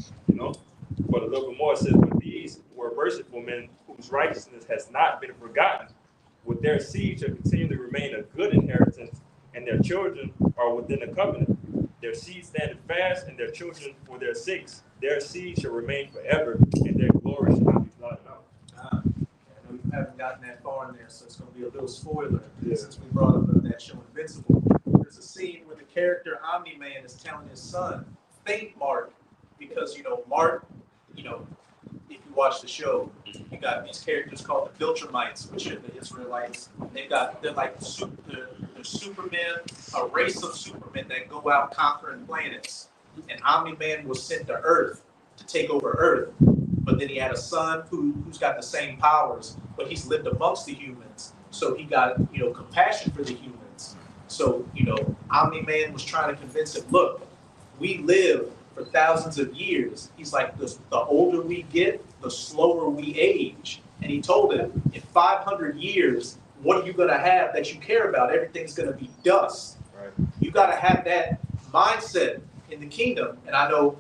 But a little bit more, it says, but these were merciful men whose righteousness has not been forgotten. With their seed shall continually remain a good inheritance, and their children are within the covenant. Their seed standeth fast, and their children for their sakes. Their seed shall remain forever, and their glory shall not be blotted out. I know you haven't gotten that far in there, so it's going to be a little spoiler since we brought up that show Invincible. There's a scene where the character Omni-Man is telling his son, thank Mark, because, Mark, if you watch the show, you got these characters called the Viltrumites, which are the Israelites. They're like they're supermen, a race of supermen that go out conquering planets. And Omni-Man was sent to Earth to take over Earth. But then he had a son who's got the same powers, but he's lived amongst the humans. So he got, compassion for the humans. So, Omni-Man was trying to convince him, look, we live for thousands of years. He's like, the older we get, the slower we age. And he told him, in 500 years, what are you going to have that you care about? Everything's going to be dust. Right. You got to have that mindset in the kingdom. And I know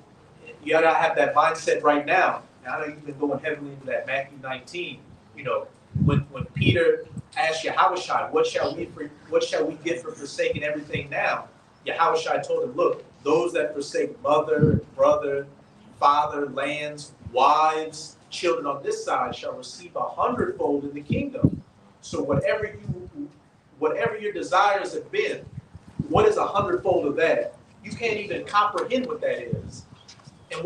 you got to have that mindset right now. And I know you've been going heavily into that Matthew 19. When Peter asked Yahushua, what shall we get for forsaking everything now? Yahushua told him, look, those that forsake mother, brother, father, lands, wives, children on this side shall receive 100-fold in the kingdom. So whatever your desires have been, what is 100-fold of that? You can't even comprehend what that is. And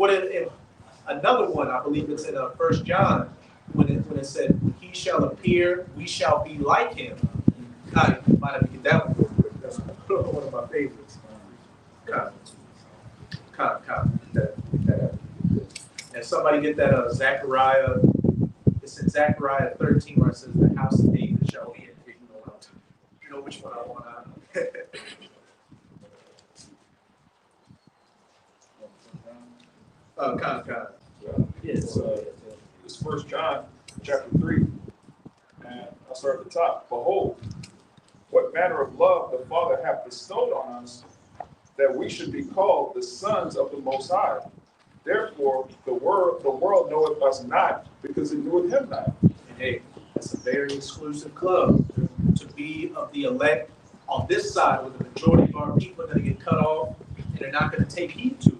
another one, I believe it's in 1 John, when it said, when he shall appear, we shall be like him. God, you might have to get that one real quick. That's one of my favorites. And somebody get that Zechariah. It's in Zechariah 13 where it says the house of David shall be. You know which one I want to. Yes. This is 1 John chapter 3, and I'll start at the top. Behold, what manner of love the Father hath bestowed on us, that we should be called the sons of the Most High. Therefore, the world knoweth us not, because it knoweth him not. And hey, that's a very exclusive club to be of the elect on this side, where the majority of our people are going to get cut off, and they're not going to take heed to it.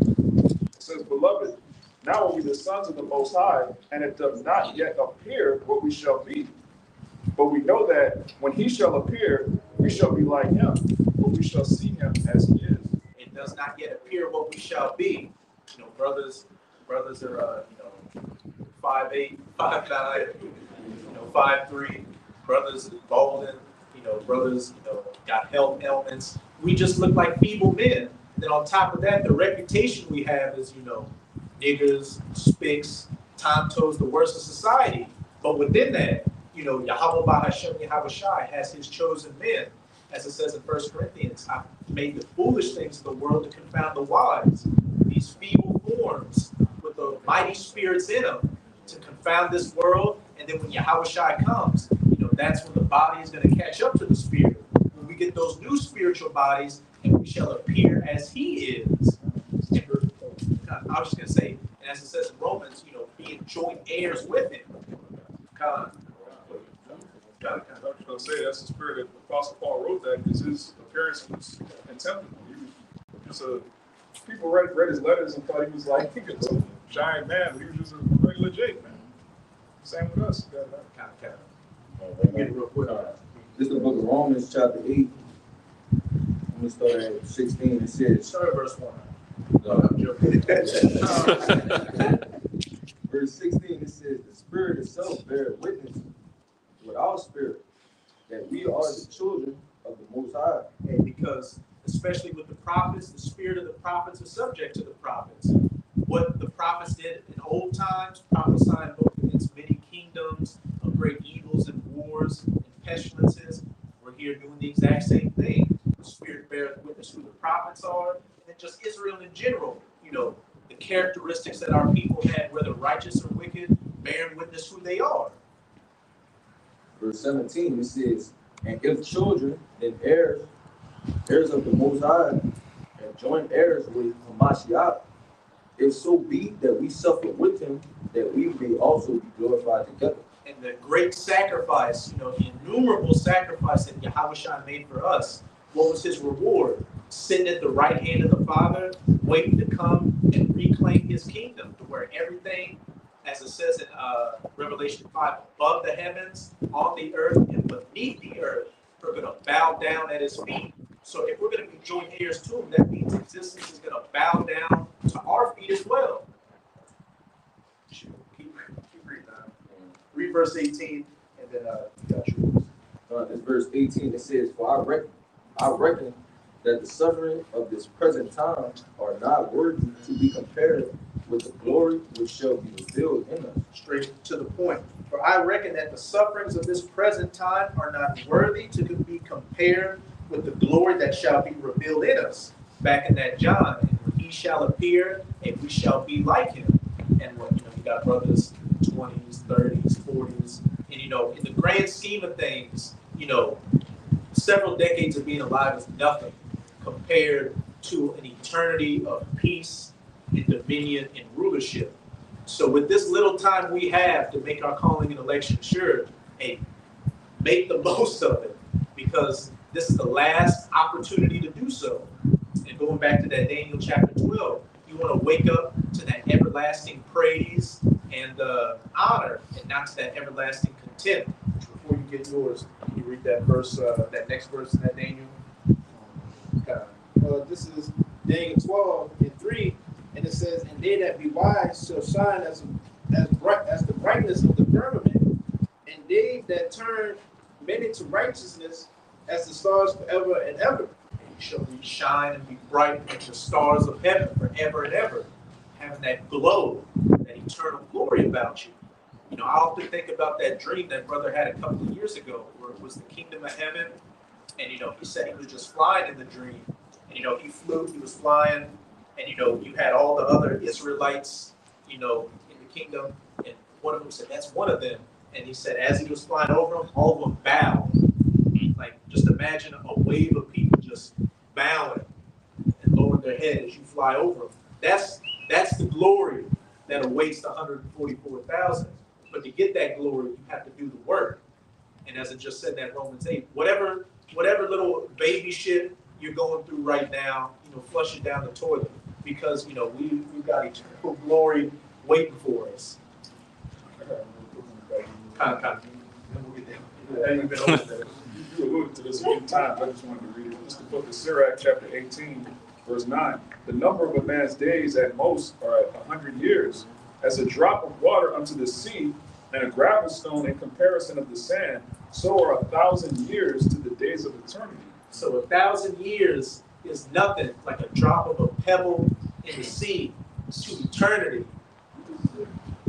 It says, beloved, now are we the sons of the Most High, and it does not yet appear what we shall be. But we know that when he shall appear, we shall be like him, for we shall see him as he is. It does not yet appear what we shall be. Brothers are 5'8", 5'9", 5'3". Brothers Bolden, brothers, got health ailments. We just look like feeble men. Then on top of that, the reputation we have is, niggers, spics, tom-toes, the worst of society. But within that, Yahweh Bahashem Yahweh Shai has his chosen men. As it says in 1 Corinthians, I made the foolish things of the world to confound the wise. These feeble forms with the mighty spirits in them to confound this world. And then when Yahweh Shai comes, that's when the body is going to catch up to the spirit. When we get those new spiritual bodies, and we shall appear as he is. I was just going to say, and as it says in Romans, being joint heirs with him. I was going to say, that's the spirit that Apostle Paul wrote that, because his appearance was contemptible. He was people read his letters and thought he was like a giant man, but he was just a regular Jake, man. Same with us. Get it real quick. This is the book of Romans, chapter 8. I'm going to start at 16. It says, Start at verse 1. Verse 16, it says, the Spirit itself beareth witness with our spirit that we are the children of the Most High. And because, especially with the prophets, the spirit of the prophets is subject to the prophets. What the prophets did in old times, prophesying both against many kingdoms, of great evils and wars and pestilences, we're here doing the exact same thing. The Spirit bears witness who the prophets are, and just Israel in general. The characteristics that our people had, whether righteous or wicked, bearing witness who they are. Verse 17, it says, and if children, then heirs of the Most High, and joint heirs with Hamashiach, if so be that we suffer with him, that we may also be glorified together. And the great sacrifice, the innumerable sacrifice that Yahweh Shai made for us, what was his reward? Sitting at the right hand of the Father, waiting to come and reclaim his kingdom, to where everything, as it says in Revelation 5, above the heavens, on the earth, and beneath the earth, are going to bow down at his feet. So if we're going to be joint heirs to him, that means existence is going to bow down to our feet as well. Keep reading that. Read verse 18, and then you got yours. In verse 18, it says, for I reckon that the suffering of this present time are not worthy to be compared with the glory which shall be revealed in us. Straight to the point. For I reckon that the sufferings of this present time are not worthy to be compared with the glory that shall be revealed in us. Back in that John, and he shall appear, and we shall be like him. And what you got brothers 20s, 30s, 40s, and in the grand scheme of things, several decades of being alive is nothing compared to an eternity of peace and dominion and rulership. So with this little time we have to make our calling and election sure, hey, make the most of it, because this is the last opportunity to do so. And going back to that Daniel chapter 12, you want to wake up to that everlasting praise and honor, and not to that everlasting contempt. Before you get yours, can you read that verse, that next verse in that Daniel? This is Daniel 12:3, and it says, and they that be wise shall shine as bright as the brightness of the firmament, and they that turn many to righteousness as the stars forever and ever. And you shall shine and be bright like the stars of heaven forever and ever, having that glow, that eternal glory about you. I often think about that dream that brother had a couple of years ago, where it was the kingdom of heaven, and he said he was just flying in the dream, and he flew, he was flying, and you had all the other Israelites, in the kingdom, and one of them said, that's one of them, and he said as he was flying over them, all of them bowed. Like, just imagine a wave of people just bowing and lowering their head as you fly over them. That's the glory that awaits the 144,000. But to get that glory, you have to do the work. And as it just said in that Romans 8, whatever little baby shit you're going through right now, flush it down the toilet, because we've got eternal glory waiting for us. Kind of. You alluded to this a few times. I just wanted to read it. This is the book of Sirach, chapter 18, verse 9. The number of a man's days at most are 100 years. As a drop of water unto the sea, and a gravel stone in comparison of the sand, so are 1,000 years to the days of eternity. So 1,000 years is nothing, like a drop of a pebble in the sea to eternity.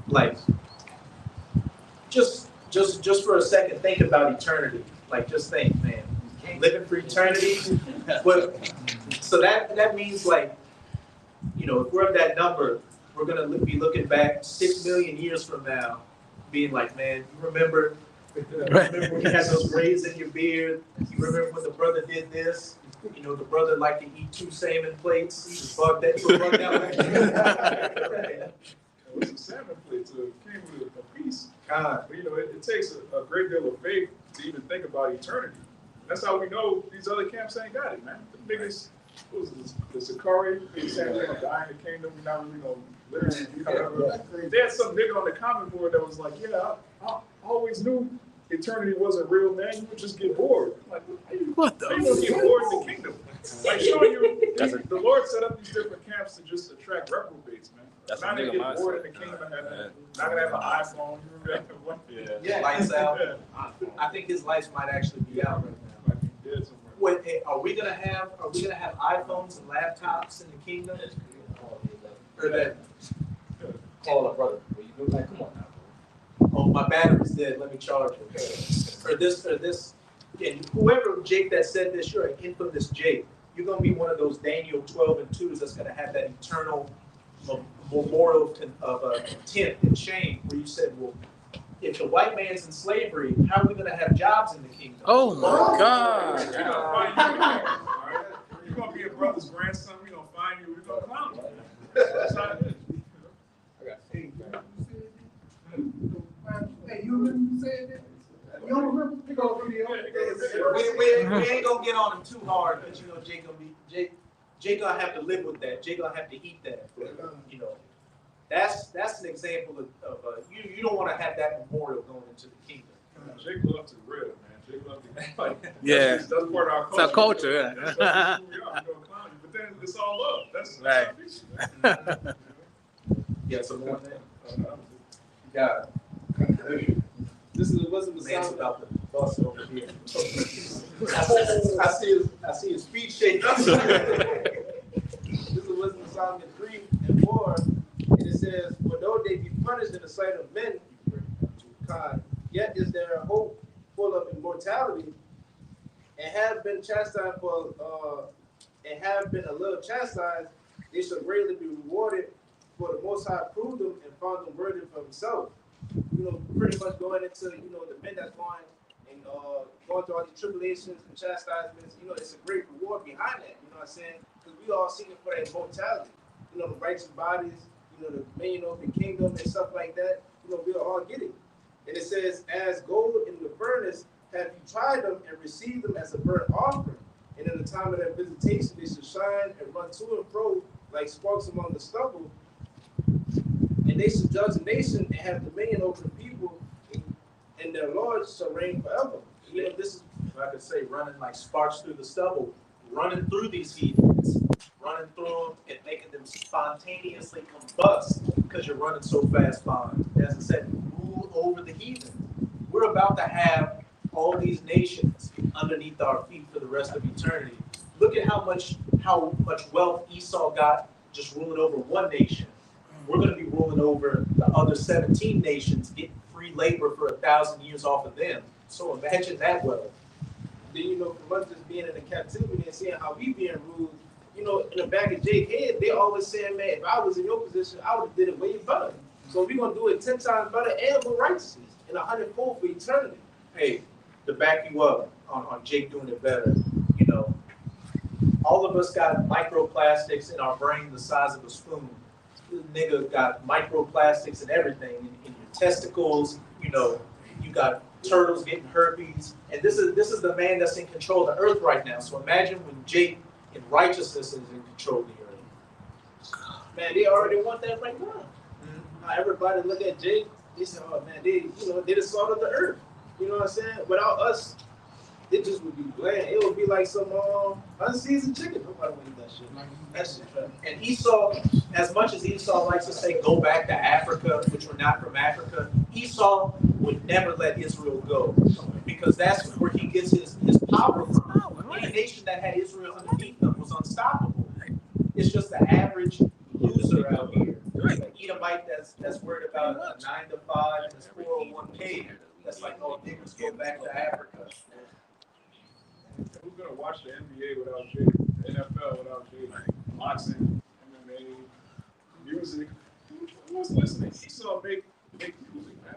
Like, just for a second, think about eternity. Like, just think, man, living for eternity. But so that means, like, you know, if we're at that number, we're gonna be looking back 6 million years from now, being like, man, you remember when you had those braids in your beard? You remember when the brother did this? You know, the brother liked to eat 2 salmon plates. He was bugged out. It was a salmon plate, so it came with a piece. But you know, it takes a great deal of faith to even think about eternity. That's how we know these other camps ain't got it, man. The biggest, what was this, the Sakari, they said they're gonna die in the kingdom, we're not really gonna live. They had some nigga on the comment board that was like, yeah, I always knew eternity wasn't real, man. You would just get bored. Like, what the? How you gonna get bored in the kingdom? Like, showing you, the Lord set up these different camps to just attract reprobates, man. That's not a gonna nigga get bored in mindset. the kingdom of heaven. Not gonna have an iPhone. You remember that one? Yeah, lights out. Yeah. I think his lights might actually be out right now. Might be dead somewhere. Wait, hey, are we gonna have iPhones and laptops in the kingdom? Or that? Call up, brother. What you doing? Like, come on now. Oh, my battery's dead. Let me charge it. Or this. And whoever Jake that said this, you're an infamous Jake. You're gonna be one of those Daniel 12:2s that's gonna have that eternal memorial of contempt and shame, where you said, well, if the white man's in slavery, how are we gonna have jobs in the kingdom? Oh my God! We're gonna find you, all right? You're gonna be a brother's grandson. We're gonna find you. We're gonna clown you. That's how it is. Hey, you remember you said that? You don't remember? We gonna We ain't gonna get on him too hard, because you know Jake gonna have to live with that. Jake gonna have to eat that. You know, that's an example of you don't want to have that memorial going into the kingdom. Jake loves to grill, man. Jake loves to Yeah. That's part of our culture. It's our culture, yeah. That's who we are. We're gonna clown you, but then it's all love. That's Right. Yeah, some more thing. Yeah. This is the wisdom of Man's Solomon. about to bust over here. I see his feet shaking. This is the wisdom of Solomon 3:4, and it says, "For though they be punished in the sight of men, God, yet is there a hope full of immortality, and have been chastised and have been a little chastised, they shall greatly be rewarded. For the Most High proved them and found them worthy for Himself." You know, pretty much going into, you know, the men that's going and going through all these tribulations and chastisements. You know, it's a great reward behind that. You know what I'm saying? Because we all seeking for that immortality. You know, the righteous bodies. You know, the dominion over the kingdom and stuff like that. You know, we'll all get it. And it says, "As gold in the furnace, have you tried them and received them as a burnt offering? And in the time of their visitation, they shall shine and run to and fro like sparks among the stubble. And they shall judge the nation and have dominion over the people, and their lords shall reign forever." You know, this is, If I could say, running like sparks through the stubble, running through these heathens, running through them and making them spontaneously combust because you're running so fast behind. As I said, rule over the heathen. We're about to have all these nations underneath our feet for the rest of eternity. Look at how much wealth Esau got just ruling over one nation. We're going to be ruling over the other 17 nations, getting free labor for 1,000 years off of them. So imagine that wealth. then, you know, from us just being in the captivity and seeing how we being ruled, you know, in the back of Jake's head, they always saying, man, if I was in your position, I would have did it way better. So we're going to do it 10 times better and with righteousness and 100-fold for eternity. Hey, to back you up on Jake doing it better, you know, all of us got microplastics in our brain the size of a spoon. This nigga got microplastics and everything in your testicles. You know, you got turtles getting herpes, and this is the man that's in control of the earth right now. So imagine when Jake in righteousness is in control of the earth. Man, they already want that right now. Mm-hmm. Now everybody look at Jake, they say, oh man, they the salt of the earth. You know what I'm saying? Without us, it just would be bland. It would be like some unseasoned chicken. Nobody would eat that shit. That shit trash. And Esau, as much as Esau likes to say, go back to Africa, which we're not from Africa, Esau would never let Israel go, because that's where he gets his power from. Any nation that had Israel underneath them was unstoppable. It's just the average loser out here, an Edomite that's worried about a 9 to 5 and his 401k. That's like, oh, niggas go back to Africa. Who's gonna watch the NBA without Jay? The NFL without Jay? Boxing, MMA, music. Who's listening? He saw make music, man.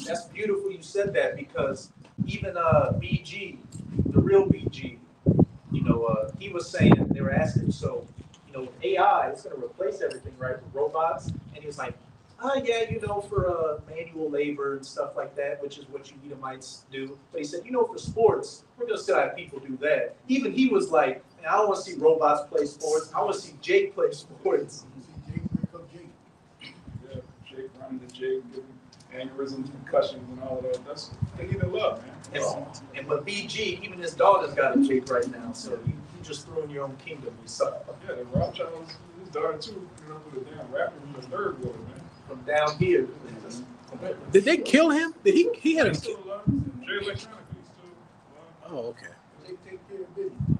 That's beautiful you said that, because even BG, the real BG, he was saying, they were asking him, so, with AI, it's going to replace everything, right, with robots? And he was like, yeah, for manual labor and stuff like that, which is what you Edomites do. But he said, for sports, we're going to still have people do that. Even he was like, I don't want to see robots play sports. I want to see Jake play sports. Yeah, Jake running the Jake, giving aneurysms, concussions, and all of that. They need the love, man. But BG, even his daughter's got a Jake right now, so you just threw in your own kingdom. You saw. Yeah, the Rothschilds, his daughter too, with a damn rapper from the third world, man. From down here. Did they kill him? Did he had a He's still alive. Jay Electronica, he's still alive. Oh, okay. They take care of business.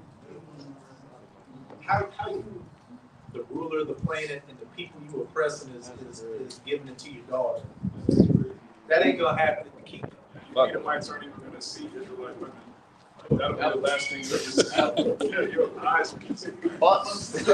How you, the ruler of the planet and the people you oppressing is giving it to your daughter. That ain't gonna happen in the kingdom. Edomites aren't even gonna see Israelite women. That'll be the last thing you ever see. Yeah, your eyes will keep seeing butts. See an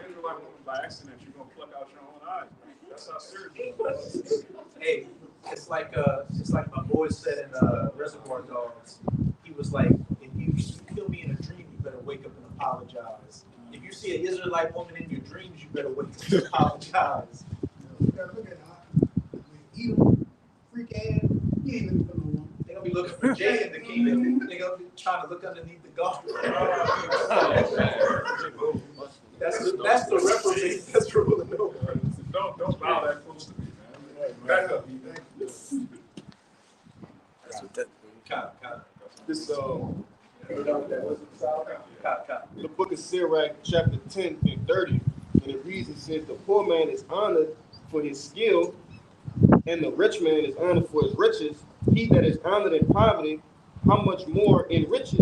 Israelite woman by accident, you're gonna pluck out your own eye. That's how serious it is. Hey, it's like my boy said in Reservoir Dogs. He was like, if you kill me in a dream, you better wake up and apologize. If you see an Israelite woman in your dreams, you better wake up and apologize. You gotta look at Edom, freak ass, he ain't looking for no one. They're gonna be looking for Jay in the kingdom. They're gonna be trying to look underneath the golf. That's the reprobate that's ruling over. Don't bow that close to me, man. Back up. That's what that. This The book of Sirach, chapter 10 and 30, and it reads, it says, the poor man is honored for his skill, and the rich man is honored for his riches. He that is honored in poverty, how much more in riches?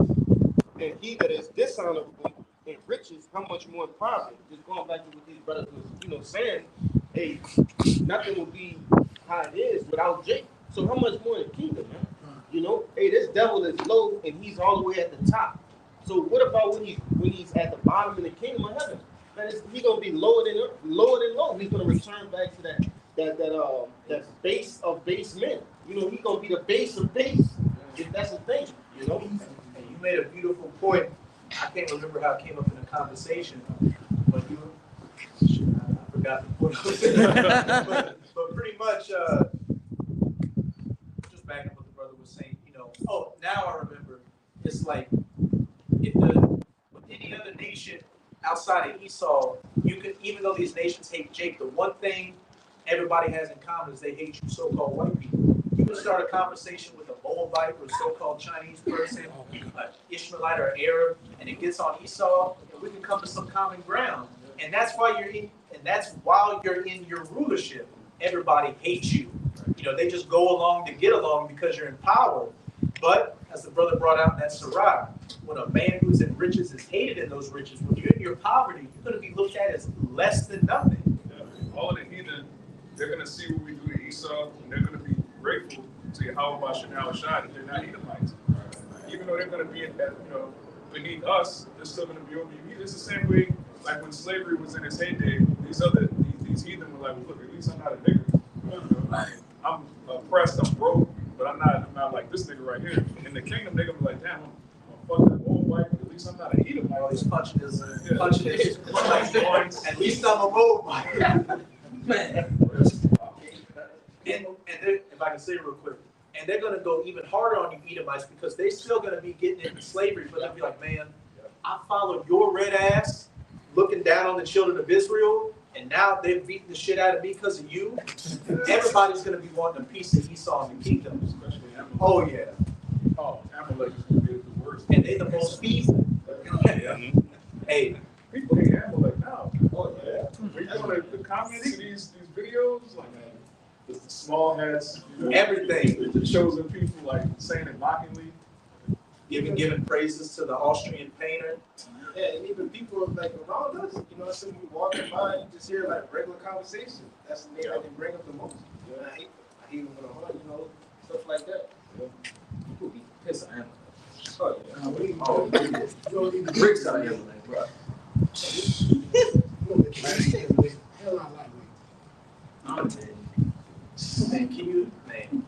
And he that is dishonorable in riches, how much more in poverty? Just going back to what these brothers was, saying, hey, nothing will be how it is without Jake. So how much more in the kingdom, man? Hey, this devil is low and he's all the way at the top. So what about when he's at the bottom in the kingdom of heaven? Man, he's gonna be lower than low. He's gonna return back to that base of base men. He's gonna be the base of base. If that's the thing, And you made a beautiful point. I can't remember how it came up in the conversation, but I forgot the point. but pretty much, just backing up what the brother was saying. Oh, now I remember. It's like with any other nation outside of Esau, even though these nations hate Jake, the one thing everybody has in common is they hate you so-called white people. You can start a conversation with a Moabite or a so-called Chinese person, an Ishmaelite or Arab, and it gets on Esau, and we can come to some common ground. And that's why while you're in your rulership, everybody hates you. They just go along to get along because you're in power. But as the brother brought out in that Sirach, when a man who's in riches is hated in those riches, when you're in your poverty, you're going to be looked at as less than nothing. Yeah. All the heathen, they're going to see what we do to Esau, and they're going to be grateful to Yahweh Shah that they're not Edomites. Even though they're going to be beneath us, they're still going to be over you. It's the same way, like when slavery was in its heyday, these heathen were like, look, at least I'm not a nigger. I'm oppressed, I'm broke, but I'm not like this nigga right here. In the kingdom, they're gonna be like, damn, I'm fucking old white, but at least I'm not a Edomite. All these punching his at least I'm a Moabite. And if I can say it real quick, and they're gonna go even harder on you Edomites because they're still gonna be getting into slavery, but they'll be like, man, I followed your red ass looking down on the children of Israel, and now they're beating the shit out of me because of you. Everybody's going to be wanting a piece of Esau in the kingdom. Especially Amalek. Oh, yeah. Oh, Amalek is going to be the worst. And they're the most evil. Hey. People hate Amalek now. Oh, yeah. We're going the comments to these videos, like the small hats, Everything. the chosen people, like saying it mockingly. Giving praises to the Austrian painter. Yeah, and even people like around us, you know, some people walking by, you just hear like regular conversation. That's the name that they bring up the most. You know, I hate them with a heart, you know, stuff like that. People be pissed at Amalek. Oh, yeah. Bricks at Amalek, bro. Man,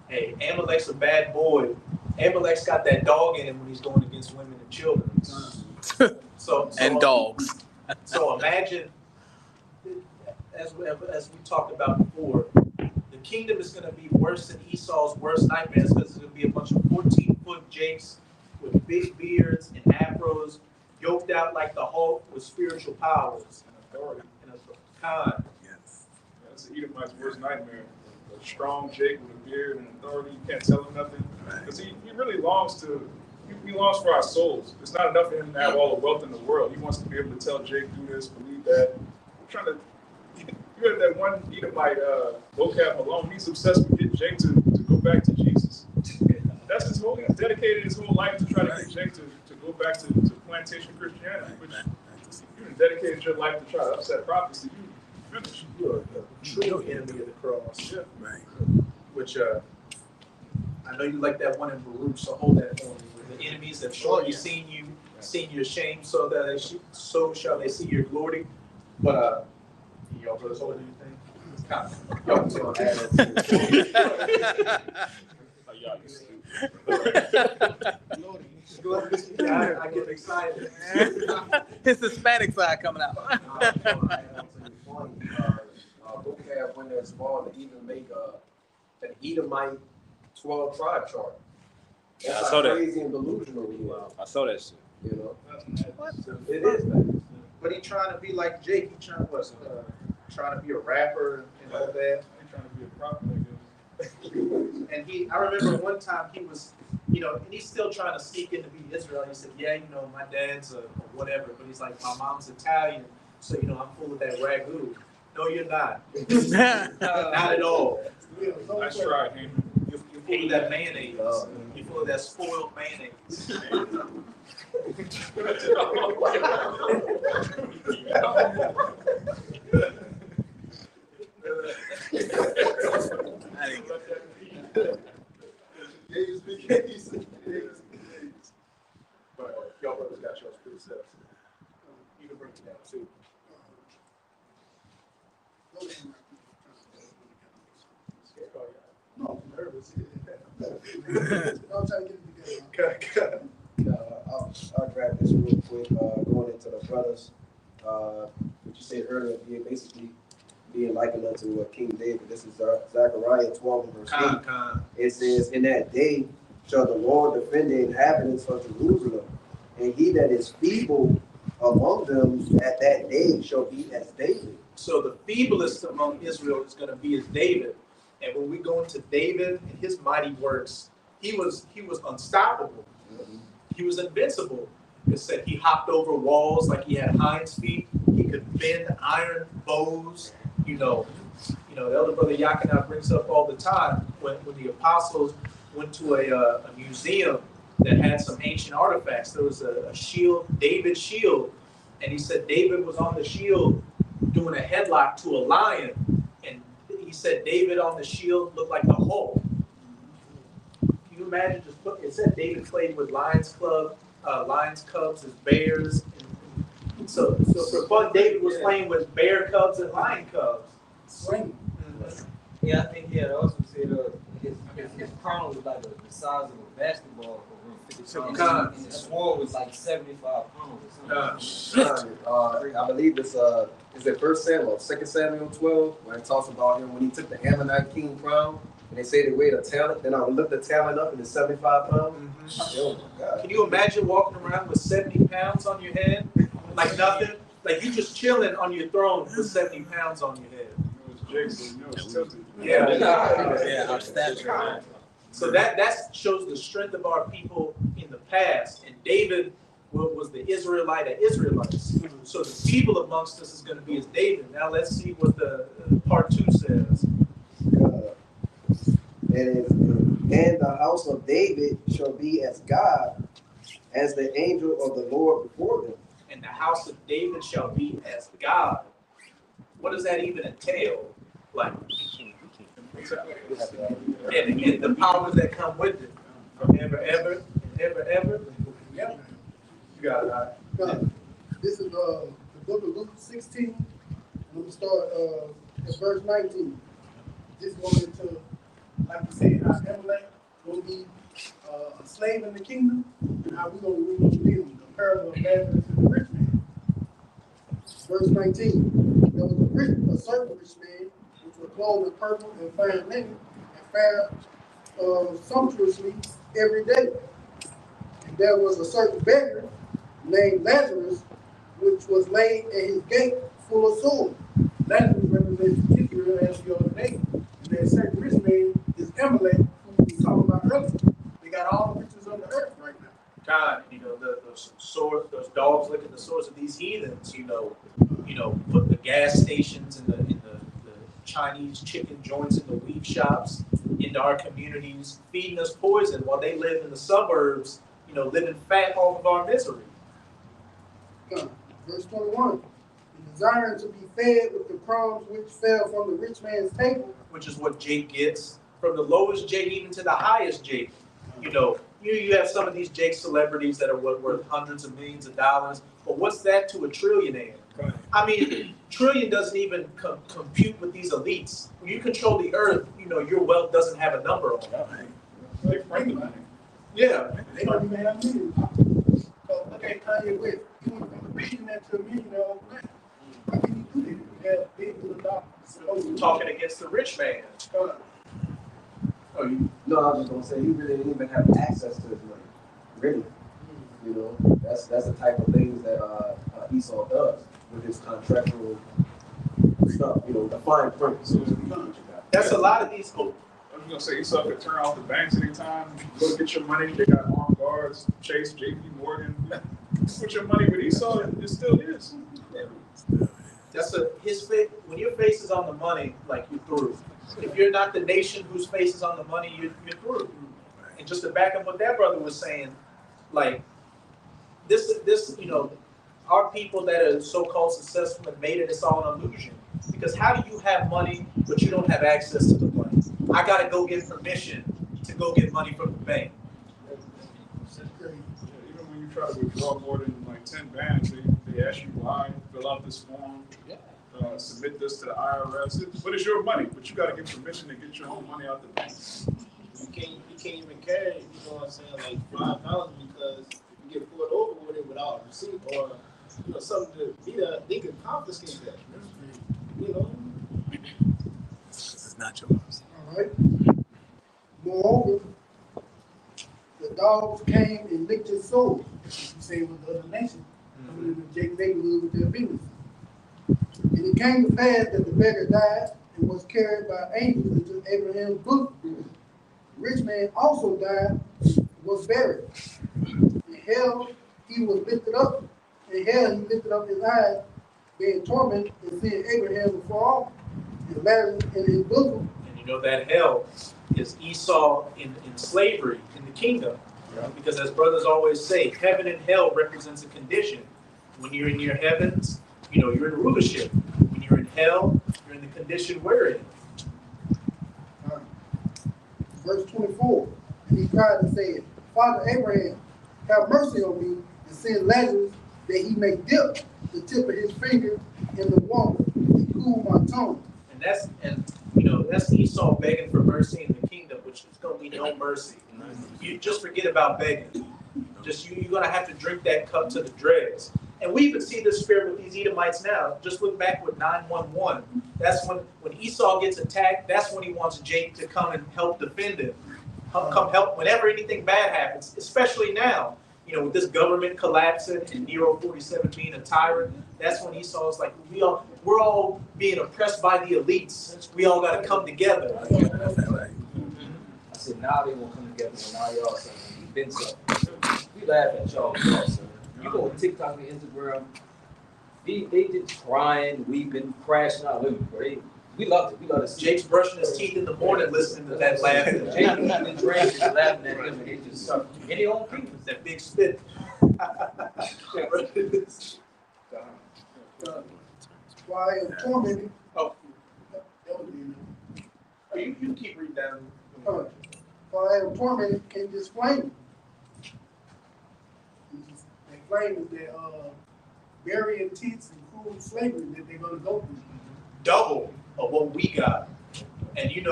hey, Amalek's a bad boy. Amalek's got that dog in him when he's going against women and children. So And dogs. So imagine, as we talked about before, the kingdom is going to be worse than Esau's worst nightmares because it's going to be a bunch of 14-foot jakes with big beards and afros, yoked out like the Hulk with spiritual powers And authority. and a Khan. That's the Edomite's worst nightmare. A strong Jake with a beard and authority. You can't tell him nothing. Because he really longs to, he longs for our souls. It's not enough for him to have all the wealth in the world. He wants to be able to tell Jake, do this, believe that. I'm trying to, you heard that one Edomite, vocab alone, he's obsessed with getting Jake to go back to Jesus. That's his whole, he's dedicated his whole life to try to get Jake to go back to plantation Christianity, which you dedicated your life to try to upset prophecy. You finished. You're a true enemy of the cross. Yeah. Right. Which I know you like that one in Baruch, so hold that for me. The enemies have surely seen your shame, so that so shall they see your glory. But y'all brothers hold anything? Y'all can add I get excited. His Hispanic side coming out. Vocab when they're small to even make an Edomite 12-tribe chart. Yeah, I That's saw how that. crazy and delusional he is, I saw that shit. you know. It is, man. But he trying to be like Jake. He trying to be a rapper and all that. I'm trying to be a prophet, I guess. And I remember one time he was, and he's still trying to sneak in to be Israel. He said, yeah, my dad's a whatever, but he's like, my mom's Italian, so, I'm full of that ragu. No, you're not. Not at all. Nice try, Henry. You're full of that mayonnaise. You're full of that spoiled mayonnaise. But y'all brothers got yours pretty set. You can break it down too. No, I'm nervous. I'm trying to get it together. I'll grab this real quick, going into the brothers. What you said earlier, being likened unto King David. This is Zechariah 12 and verse 8. It says, in that day shall the Lord defend the inhabitants of Jerusalem, and he that is feeble among them at that day shall be as David. So the feeblest among Israel is going to be as David. And when we go into David and his mighty works, he was unstoppable. He was invincible. It said he hopped over walls like he had hinds feet. He could bend iron bows. The elder brother Yakina brings up all the time when the apostles went to a museum that had some ancient artifacts. There was a shield, David's shield, and he said David was on the shield doing a headlock to a lion, and he said David on the shield looked like the Hulk. Can you imagine it said David played with lions cubs as bears. And so for fun, David was playing with bear cubs and lion cubs. Swing. Yeah, I think he had also said his crown was like the size of a basketball for 50 pounds. And his sword was like 75 pounds or something. I believe it's is it 1 Samuel, 2 Samuel 12, where it talks about him when he took the Ammonite king crown, and they say they weighed a talent. Then I would look the talent up and it's 75 pounds. Oh my God. Can you imagine walking around with 70 pounds on your head? Like nothing? Like you just chilling on your throne with 70 pounds on your head. Yeah, our stature. So that shows the strength of our people in the past. And David was the Israelite of Israelites. So the people amongst us is going to be as David. Now let's see what the part 2 says. And the house of David shall be as God, as the angel of the Lord before them. And the house of David shall be as God. What does that even entail? Like, and the powers that come with it, from ever. Yeah. You got it. All right. This is the book of Luke 16. I'm gonna start at verse 19. Just wanted to, like you said, how Amalek will be a slave in the kingdom, and how we gonna rule them. The parable of Lazarus and the rich man. Verse 19. There was a certain rich man which was clothed in purple and fine linen and fared sumptuously every day. And there was a certain beggar named Lazarus, which was laid at his gate full of sores. Lazarus represents Israel as the other name. And that certain rich man is Amalek, who we talking about earlier. They got all the riches on the earth right now. God, those dogs look at the swords of these heathens, put the gas stations and the Chinese chicken joints in the weed shops into our communities, feeding us poison while they live in the suburbs, living fat off of our misery. Verse 21. Desiring to be fed with the crumbs which fell from the rich man's table. Which is what Jake gets, from the lowest Jake even to the highest Jake. You have some of these Jake celebrities that are worth hundreds of millions of dollars, but what's that to a trillionaire? I mean, trillion doesn't even compute with these elites. When you control the earth, your wealth doesn't have a number on it. Yeah. They don't even have millions. So look at Kanye West. He went from a billionaire to a millionaire overnight. How can you do that? You have billions of dollars. Talking against the rich man. No, I was just gonna say he really didn't even have access to his money. Really. That's the type of things that Esau does with his contractual stuff, the fine print, so to speak. That's a lot of these folks. I was gonna say Esau could turn off the banks anytime. Go get your money. They got armed guards, Chase, JP Morgan. Put your money with Esau, it still is. That's his face. When your face is on the money, like, you're through. If you're not the nation whose face is on the money, you're through. And just to back up what that brother was saying, like, this, our people that are so-called successful and made it, it's all an illusion. Because how do you have money, but you don't have access to the money? I gotta go get permission to go get money from the bank. Even when you try to withdraw more than like 10 bands, they ask you why, fill out this form, submit this to the IRS. But it's your money, but you got to get permission to get your own money out the bank. You can't even carry, like $5 because if you get pulled over with it without a receipt or something to be there, they can confiscate that. This is not yours. All right. Moreover, the dogs came and licked his soul. You say with the other nation, coming in the Jake neighborhood with their business. And it came to pass that the beggar died and was carried by angels into Abraham's bosom. The rich man also died, was buried. In hell he was lifted up. In hell he lifted up his eyes, being tormented and seeing Abraham before all, and Lazarus in his bosom. And that hell is Esau in slavery in the kingdom. Because as brothers always say, heaven and hell represents a condition. When you're in your heavens, you're in rulership. When you're in hell, you're in the condition we're in. Verse 24, and he cried and said, Father Abraham, have mercy on me, and send Lazarus that he may dip the tip of his finger in the water and cool my tongue. And that's Esau begging for mercy in the kingdom, which is going to be no mercy. You just forget about begging. You're going to have to drink that cup to the dregs. And we even see this spirit with these Edomites now. Just look back with 911. That's when Esau gets attacked, that's when he wants Jake to come and help defend him. Come help whenever anything bad happens, especially now. With this government collapsing and Nero 47 being a tyrant, that's when Esau is like, we're all being oppressed by the elites. We all got to come together. I said, now they won't come together. Now y'all saying, you've been so. We laugh at y'all, sir. You go on TikTok and Instagram, they just crying, weeping, crashing out living. We love it. We love to see Jake's brushing his teeth in the morning listening to that laughing. Jake eating and drinking and laughing at them, and they just any old people. That big spit. Why I am tormented. Oh. That was it. Oh, you keep reading down. For I am tormented in this flame. That flame is that very intense and cruel slavery that they're gonna go through. Double of what we got. And you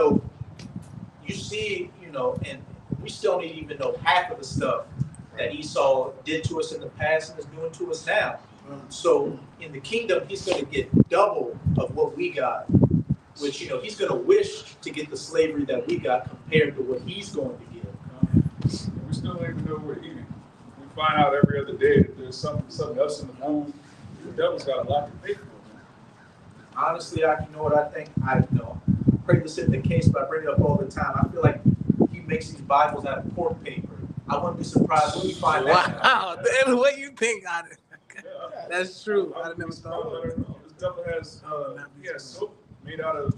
see, and we still don't even know half of the stuff that Esau did to us in the past and is doing to us now. So in the kingdom, he's going to get double of what we got, which, he's going to wish to get the slavery that we got compared to what he's going to get. We still don't even know we're eating. We find out every other day that there's something else in the food. The devil's got a lot to pay for. Honestly, what I think? I pray this isn't the case, but I bring it up all the time. I feel like he makes these Bibles out of pork paper. I wouldn't be surprised when you find that. Wow, the way you think on it. Yeah, That's true. I never thought of it. This devil has soap made out of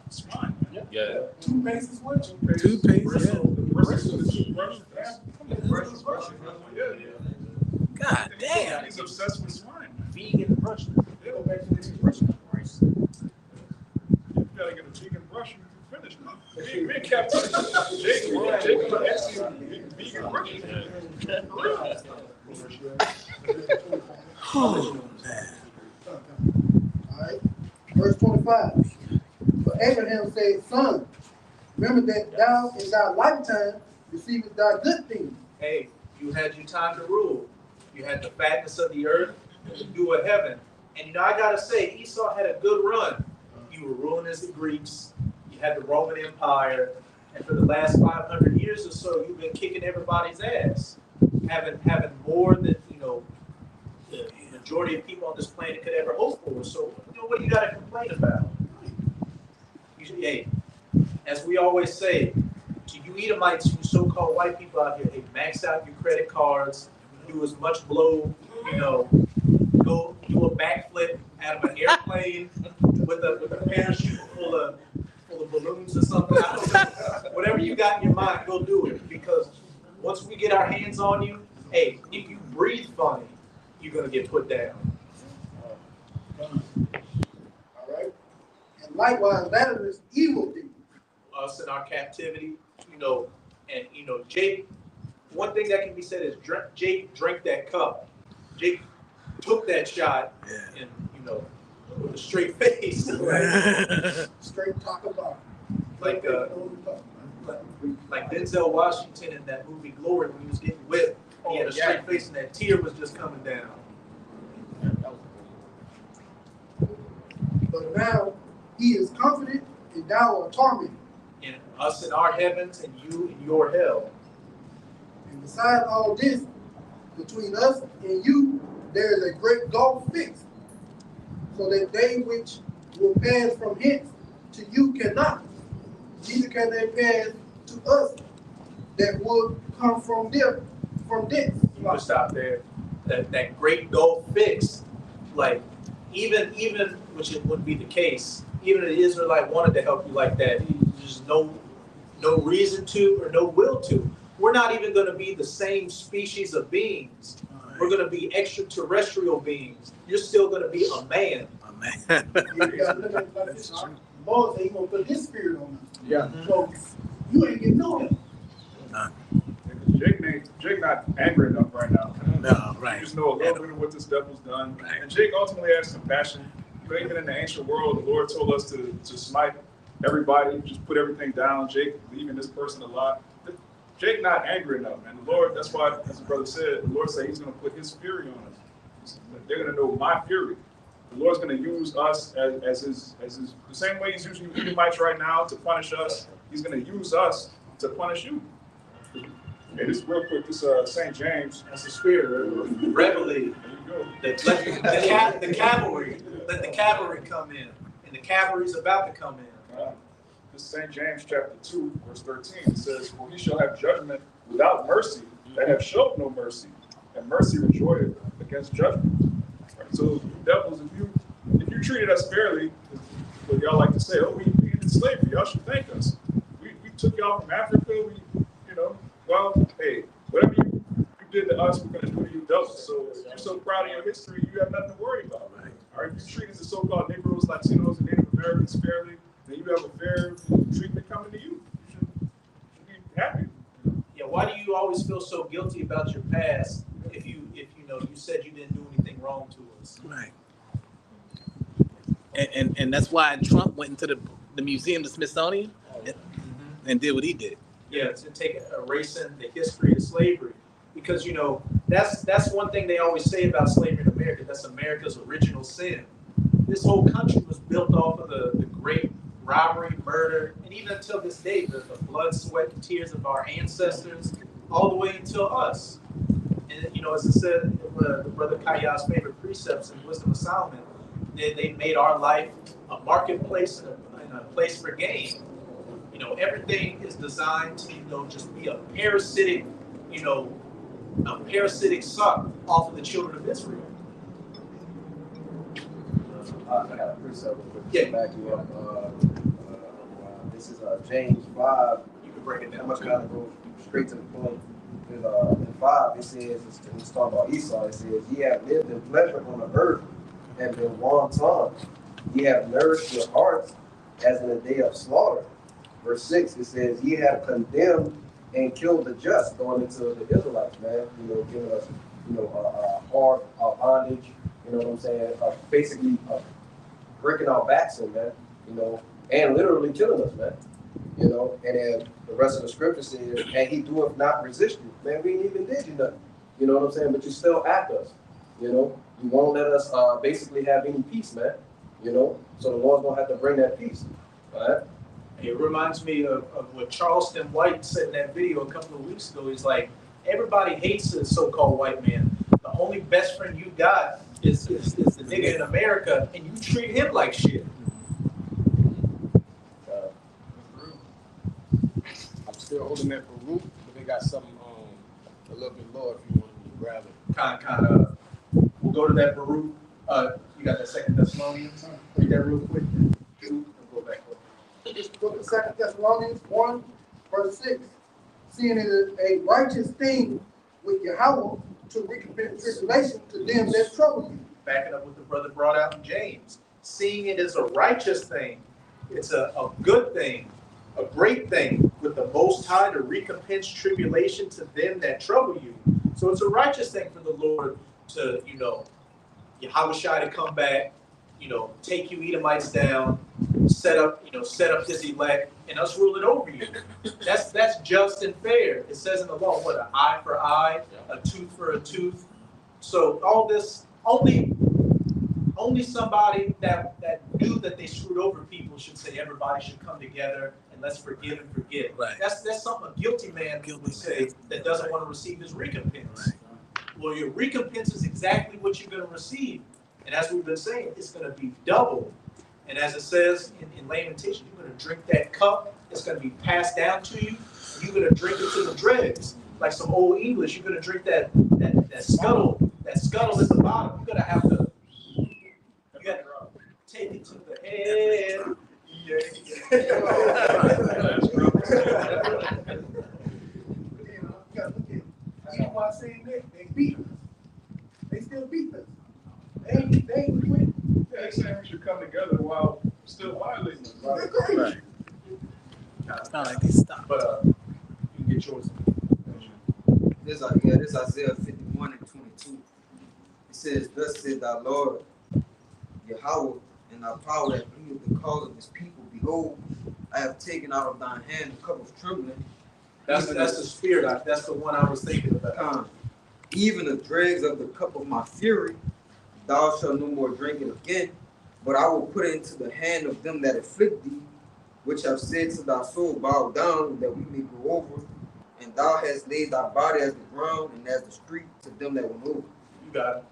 swine. Yeah. Toothpaste as well. Toothpaste, The bristles of the toothbrush. Yeah. God damn. He's obsessed with swine. Vegan brush. Yeah, go back to the toothbrush. You gotta get a vegan brush and you finish. Me and Captain Jake actually vegan brush. Oh, man. Alright, verse 25. But Abraham said, Son, remember that thou in thy lifetime receivest thy good things. Hey, you had your time to rule. You had the fatness of the earth, the dew of heaven. And I gotta say, Esau had a good run. You were ruling as the Greeks. You had the Roman Empire. And for the last 500 years or so, you've been kicking everybody's ass. Having more than, the majority of people on this planet could ever hope for. So, what do you got to complain about? Hey, as we always say, to you Edomites, you so-called white people out here, hey, max out your credit cards, do as much blow, go do a backflip out of an airplane with a parachute full of balloons or something. Whatever you got in your mind, go do it. Because once we get our hands on you, hey, if you breathe funny, you're going to get put down. All right. And likewise, that is evil thing. Us in our captivity, and Jake, one thing that can be said is Jake drank that cup. Jake took that shot and, with a straight face. Straight talk about Like Denzel Washington in that movie Glory when he was getting whipped. He had a straight face and that tear was just coming down. But now he is confident and thou art tormented. And us in our heavens and you in your hell. And besides all this, between us and you, there is a great gulf fixed, so that they which will pass from hence to you cannot, neither can they pass to us that would come from them, from thence. You can stop there. That great gulf fixed, like even which it wouldn't be the case, even if the Israelite wanted to help you like that, there's no reason to or no will to. We're not even going to be the same species of beings. We're going to be extraterrestrial beings. You're still going to be a man. Lord said he's going to put his spirit on us. Yeah. So you ain't getting no help. Jake not angry enough right now. No, right. You just know a little bit of what this devil's done. Right. And Jake ultimately has compassion. Even in the ancient world, the Lord told us to smite everybody, just put everything down. Jake leaving this person alive. Jake not angry enough, man. The Lord, that's why, as the brother said, the Lord said he's going to put his fury on us. They're going to know my fury. The Lord's going to use us as his, the same way he's using Edomites right now to punish us. He's going to use us to punish you. Hey, this real quick, this St. James. That's the spirit. Reveille. The cavalry. Let the cavalry come in. And the cavalry's about to come in. This St. James chapter 2, verse 13, it says, for he shall have judgment without mercy that have showed no mercy. and mercy rejoiceth against judgment. Right? So devils, if you treated us fairly, what y'all like to say, oh, we ended slavery, y'all should thank us. We took y'all from Africa, well, hey, whatever you did to us, we're gonna do to you double. So if you're so proud of your history, you have nothing to worry about. Right? All right, if you treated the so-called Negroes, Latinos, and Native Americans fairly, then you have a fair treatment coming to you. You should be happy. Yeah, why do you always feel so guilty about your past if you said you didn't do anything wrong to us? Right. And that's why Trump went into the museum, the Smithsonian, and did what he did. Yeah, to take erasing the history of slavery, because that's one thing they always say about slavery in America. That's America's original sin. This whole country was built off of the great robbery, murder, and even until this day, the blood, sweat, and tears of our ancestors, all the way until us. And as I said, the brother Kaya's favorite precepts in Wisdom of Solomon, they made our life a marketplace and a place for gain. Everything is designed to just be a parasitic suck off of the children of Israel. I got a precept real quick to back you up. This is James 5. You can break it down. I'm just gonna go straight to the point. In 5, it says, it's talking about Esau. It says, "Ye have lived in pleasure on the earth and been wanton. Ye have nourished your hearts as in a day of slaughter." Verse 6, it says, "Ye have condemned and killed the just," going into the Israelites, man. Giving us, a hard bondage. You know what I'm saying? Basically, breaking our backs in, man. And literally killing us, man. And then the rest of the scripture says, "And he doeth not resist you." Man, we ain't even did you nothing. You know what I'm saying? But you still act us. You won't let us basically have any peace, man. So the Lord's gonna have to bring that peace. All right? It reminds me of what Charleston White said in that video a couple of weeks ago. He's like, everybody hates the so-called white man. The only best friend you got is the nigga in America, and you treat him like shit. I'm still holding that for root, but they got something a little bit lower if you want to grab it. Kind of. We'll go to that Baruch. You got that 2 Thessalonians? Read that real quick. We'll go back. This book of 2 Thessalonians 1, verse 6. "Seeing it is a righteous thing with Yahweh to recompense tribulation to them that trouble you." Backing up what the brother brought out in James. Seeing it as a righteous thing, it's a good thing, a great thing with the Most High to recompense tribulation to them that trouble you. So it's a righteous thing for the Lord to, Yahushua to come back, take you Edomites down, set up his elect, and us ruling over you. That's just and fair. It says in the law, what, an eye for eye, a tooth for a tooth. So all this, only somebody that knew that they screwed over people should say everybody should come together and let's forgive and forget. Right. That's something a guilty man would say that doesn't want to receive his recompense. Right. Well, your recompense is exactly what you're going to receive. And as we've been saying, it's going to be double. And as it says in Lamentation, you're going to drink that cup. It's going to be passed down to you. And you're going to drink it to the dregs. Like some old English, you're going to drink that scuttle at the bottom. You're going to have to, take it to the head. That's why I'm saying they beat us. They still beat us. They ain't quit. They're saying we should come together while still violating them. They're crazy. Right. It's not like they stop. But you can get yours. This Isaiah 51 and 22. It says, "Thus said thy Lord, Yahweh, and thy power that bringeth the cause of his people. Behold, I have taken out of thine hand the cup of trembling." That's the spirit. That's the one I was thinking about. "Even the dregs of the cup of my fury, thou shalt no more drink it again, but I will put it into the hand of them that afflict thee, which have said to thy soul, bow down, that we may go over. And thou hast laid thy body as the ground and as the street to them that went over." You got it.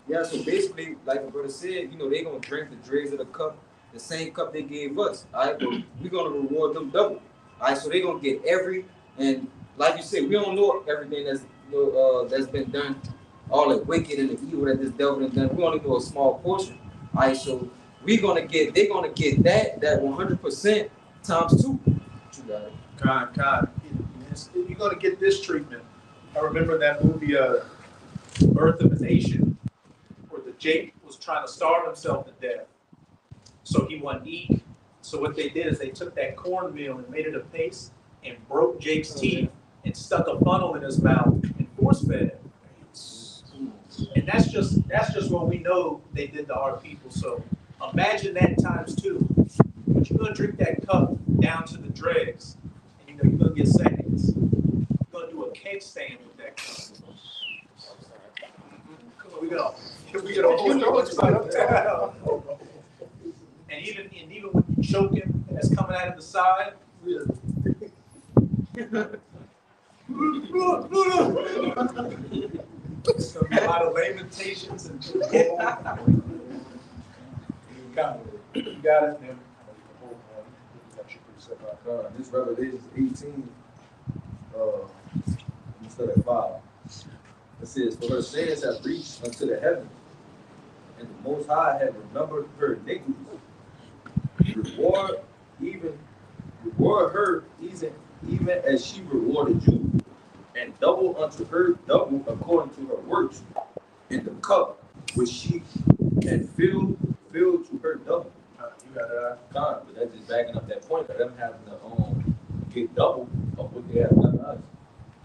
Yeah, so basically, like the brother said, they're going to drink the dregs of the cup, the same cup they gave us. All right, but we're going to reward them double. All right, so they're going to get and like you said, we don't know everything that's been done, all the wicked and the evil that this devil has done. We only know a small portion. All right, so they're gonna get that 100% times 2. You got it. Con. You're gonna get this treatment. I remember that movie, Birth of a Nation, where the Jake was trying to starve himself to death, so he wouldn't eat. So what they did is they took that cornmeal and made it a paste and broke Jake's teeth and stuck a funnel in his mouth and force fed him. And that's just what we know they did to our people. So imagine that times 2. But you're gonna drink that cup down to the dregs, and you're gonna get seconds. You're gonna do a cake stand with that cup. Come on, we got a whole bunch. And even when you choke him and it's coming out of the side, it's gonna be a lot of lamentations and you got it, man. This Revelation 18, instead of 5. It says, "For her sins have reached unto the heaven, and the Most High have remembered her iniquities. Reward her even as she rewarded you, and double unto her double according to her works. In the cup which she had filled to her double." You got it. But that's just backing up that point of them having to get double of what they have done to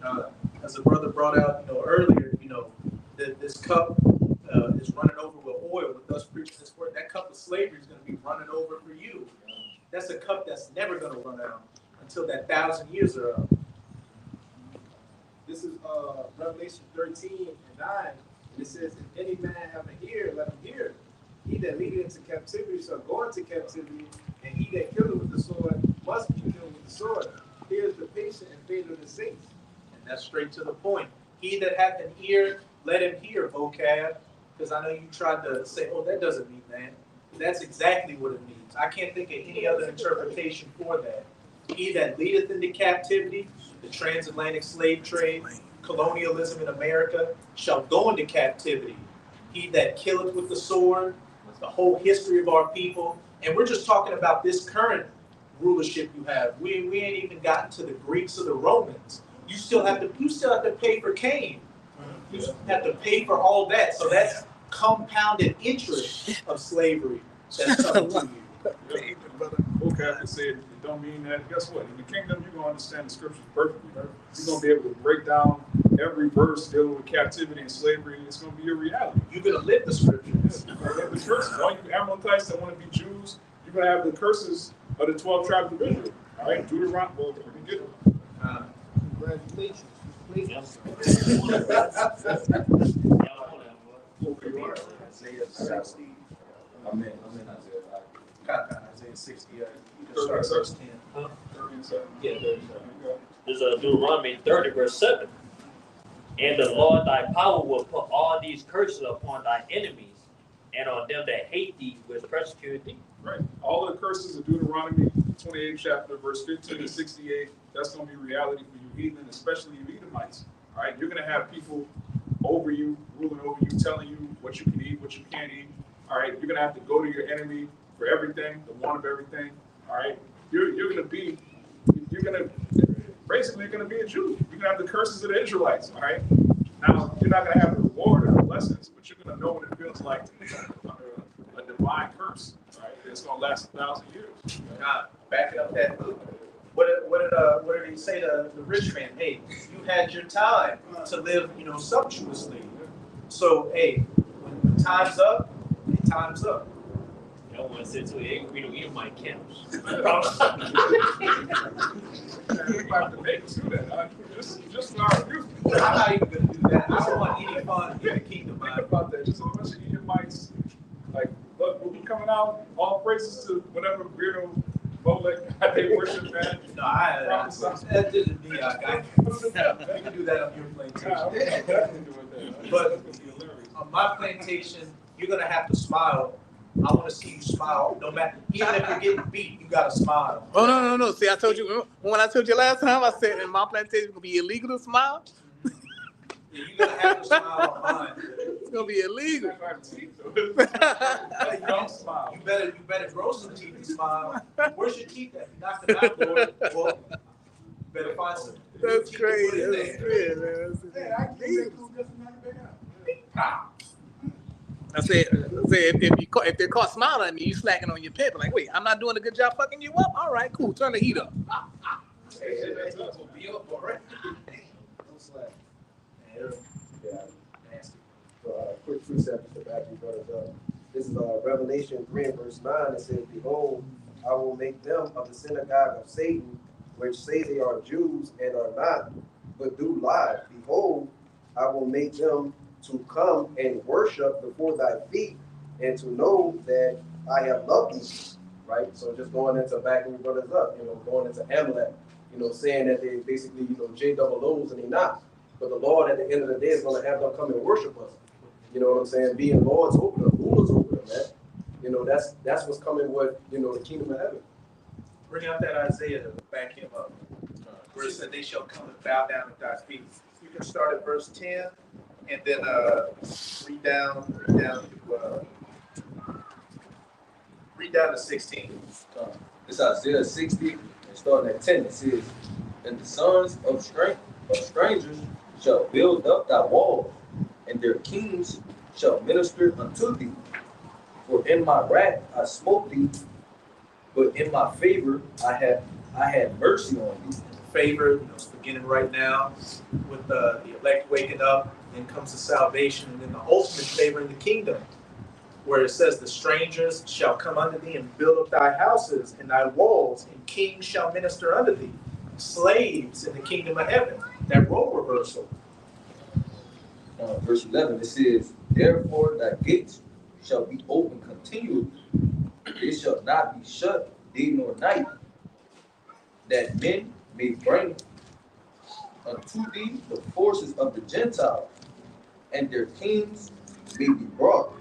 us. As a brother brought out, earlier, that this cup is running over with oil with us preaching this word. That cup of slavery is going to be running over for you. That's a cup that's never going to run out until that 1,000 years are up. This is Revelation 13:9. It says, "If any man have an ear, let him hear. He that leadeth into captivity shall go into captivity, and he that killeth with the sword must be killed with the sword. Here is the patient and faith of the saints." And that's straight to the point. He that hath an ear, let him hear, vocab. Because I know you tried to say, oh, that doesn't mean that. That's exactly what it means. I can't think of any other interpretation for that. He that leadeth into captivity, the transatlantic slave trade, colonialism in America, shall go into captivity. He that killeth with the sword, the whole history of our people. And we're just talking about this current rulership you have. We ain't even gotten to the Greeks or the Romans. You still have to pay for Cain. You have to pay for all that. So that's compounded interest of slavery that's coming to you. Okay, I said it don't mean that. Guess what? In the kingdom, you're gonna understand the scriptures perfectly. You're gonna be able to break down every verse dealing with captivity and slavery. It's gonna be your reality. You're gonna live the scriptures. You're gonna have the curses. All you Amalekites that want to be Jews, you're gonna have the curses of the 12 tribes of Israel. All right, Deuteronomy. Well, we get it. Congratulations. Isaiah 60. I'm in Isaiah 5. Isaiah 60. You can start verse 10. Yeah. There's a Deuteronomy 30, verse 7. "And the Lord thy power will put all these curses upon thy enemies, and on them that hate thee will persecute thee." Right. All of the curses of Deuteronomy 28 chapter, verse 15 to 68, that's going to be reality for you heathen, especially you Edomites. All right. You're going to have people over you, ruling over you, telling you what you can eat, what you can't eat. All right. You're going to have to go to your enemy for everything, the want of everything. All right. You're going to be a Jew. You're going to have the curses of the Israelites. All right. Now, you're not going to have the reward or the blessings, but you're going to know what it feels like to be under a divine curse. All right. It's going to last 1,000 years. God, backing up that book. What did he say to the rich man? Hey, you had your time to live, sumptuously. So, hey, when time's up, time's up. I don't want to say to you, we don't eat my camps. Everybody to make us do that. Just for our youth. I'm not even going to do that. I don't want any fun in the kingdom. Think about that. Just a bunch of Edomites. Like, look, we'll be coming out. All praises to whatever weirdo Molech they worship, man. No, that didn't me. You can do that on your plantation. But on my plantation, you're going to have to smile. I want to see you smile. No matter, even if you're getting beat, you got to smile. Oh, no. See, I told you, when I told you last time, I said in my plantation, it's going to be illegal to smile. You're gonna have to smile on mine. It's gonna be illegal. Don't smile. You better grow some teeth and smile. Where's your teeth at? You knocked them out, Lord. Well, you better find some. That's teeth to put crazy. in That's there. crazy, man. Hey, I can make cool just to knock it back out. I said, if they're caught smiling at me, you slacking on your pimp. Like, wait, I'm not doing a good job fucking you up. All right, cool. Turn the heat up. Hey, that's will be up already. Don't slack. Yeah. Yeah. Nasty. So, quick precept to back you brothers up. This is Revelation 3 and verse 9. It says, behold, I will make them of the synagogue of Satan, which say they are Jews and are not, but do lie. Behold, I will make them to come and worship before thy feet, and to know that I have loved thee. Right? So just going into backing your brothers up, going into Amalek, saying that they basically, J double O's and they not. But the Lord at the end of the day is going to have them come and worship us. You know what I'm saying? Being Lords over them, rulers over them, man. That's what's coming with, the kingdom of heaven. Bring out that Isaiah to back him up. Where it said they shall come and bow down at thy feet. You can start at verse 10 and then read down to 16. It's Isaiah 60, and starting at 10, it says, and the sons of strangers shall build up thy walls, and their kings shall minister unto thee. For in my wrath I smote thee, but in my favor I had mercy on thee. Favor, it's beginning right now with the elect waking up, then comes the salvation, and then the ultimate favor in the kingdom, where it says the strangers shall come unto thee and build up thy houses and thy walls, and kings shall minister unto thee. Slaves in the kingdom of heaven. That role reversal. Verse 11, it says, therefore thy gates shall be open continually, they shall not be shut day nor night, that men may bring unto thee the forces of the Gentiles, and their kings may be brought.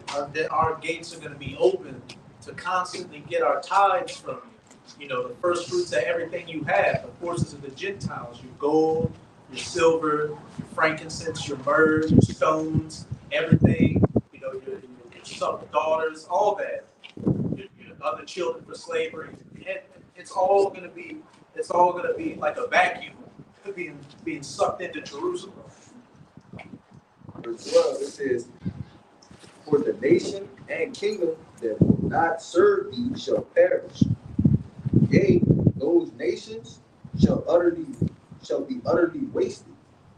Our gates are going to be open to constantly get our tithes from you. The first fruits of everything you have, the forces of the Gentiles, your gold, your silver, your frankincense, your myrrh, your stones, everything, your son, daughters, all that, your other children for slavery. And it's all going to be like a vacuum being sucked into Jerusalem. Verse 12, it says, for the nation and kingdom that will not serve thee shall perish. Yea, those nations shall be utterly wasted.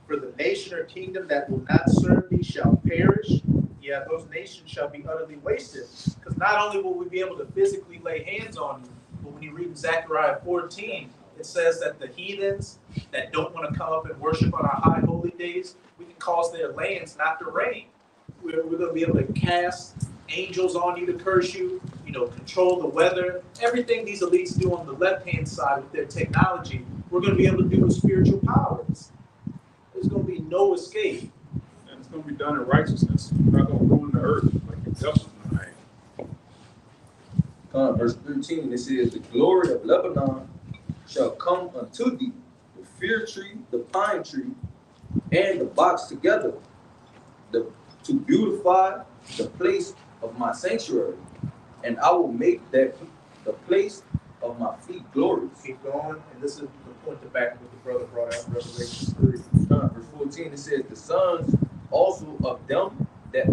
For the nation or kingdom that will not serve thee shall perish. Yeah, those nations shall be utterly wasted. Because not only will we be able to physically lay hands on you, but when you read in Zechariah 14, it says that the heathens that don't want to come up and worship on our high holy days, we can cause their lands not to rain. We're going to be able to cast angels on you to curse you, control the weather. Everything these elites do on the left-hand side with their technology, we're going to be able to do with spiritual powers. There's going to be no escape. And it's going to be done in righteousness. We're not going to ruin the earth like the devil. Verse 13, it says, the glory of Lebanon shall come unto thee, the fir tree, the pine tree, and the box together, to beautify the place of my sanctuary, and I will make that the place of my feet glorious. Keep going, and this is the point to back what the brother brought out in Revelation 3. Verse 14, it says, the sons also of them that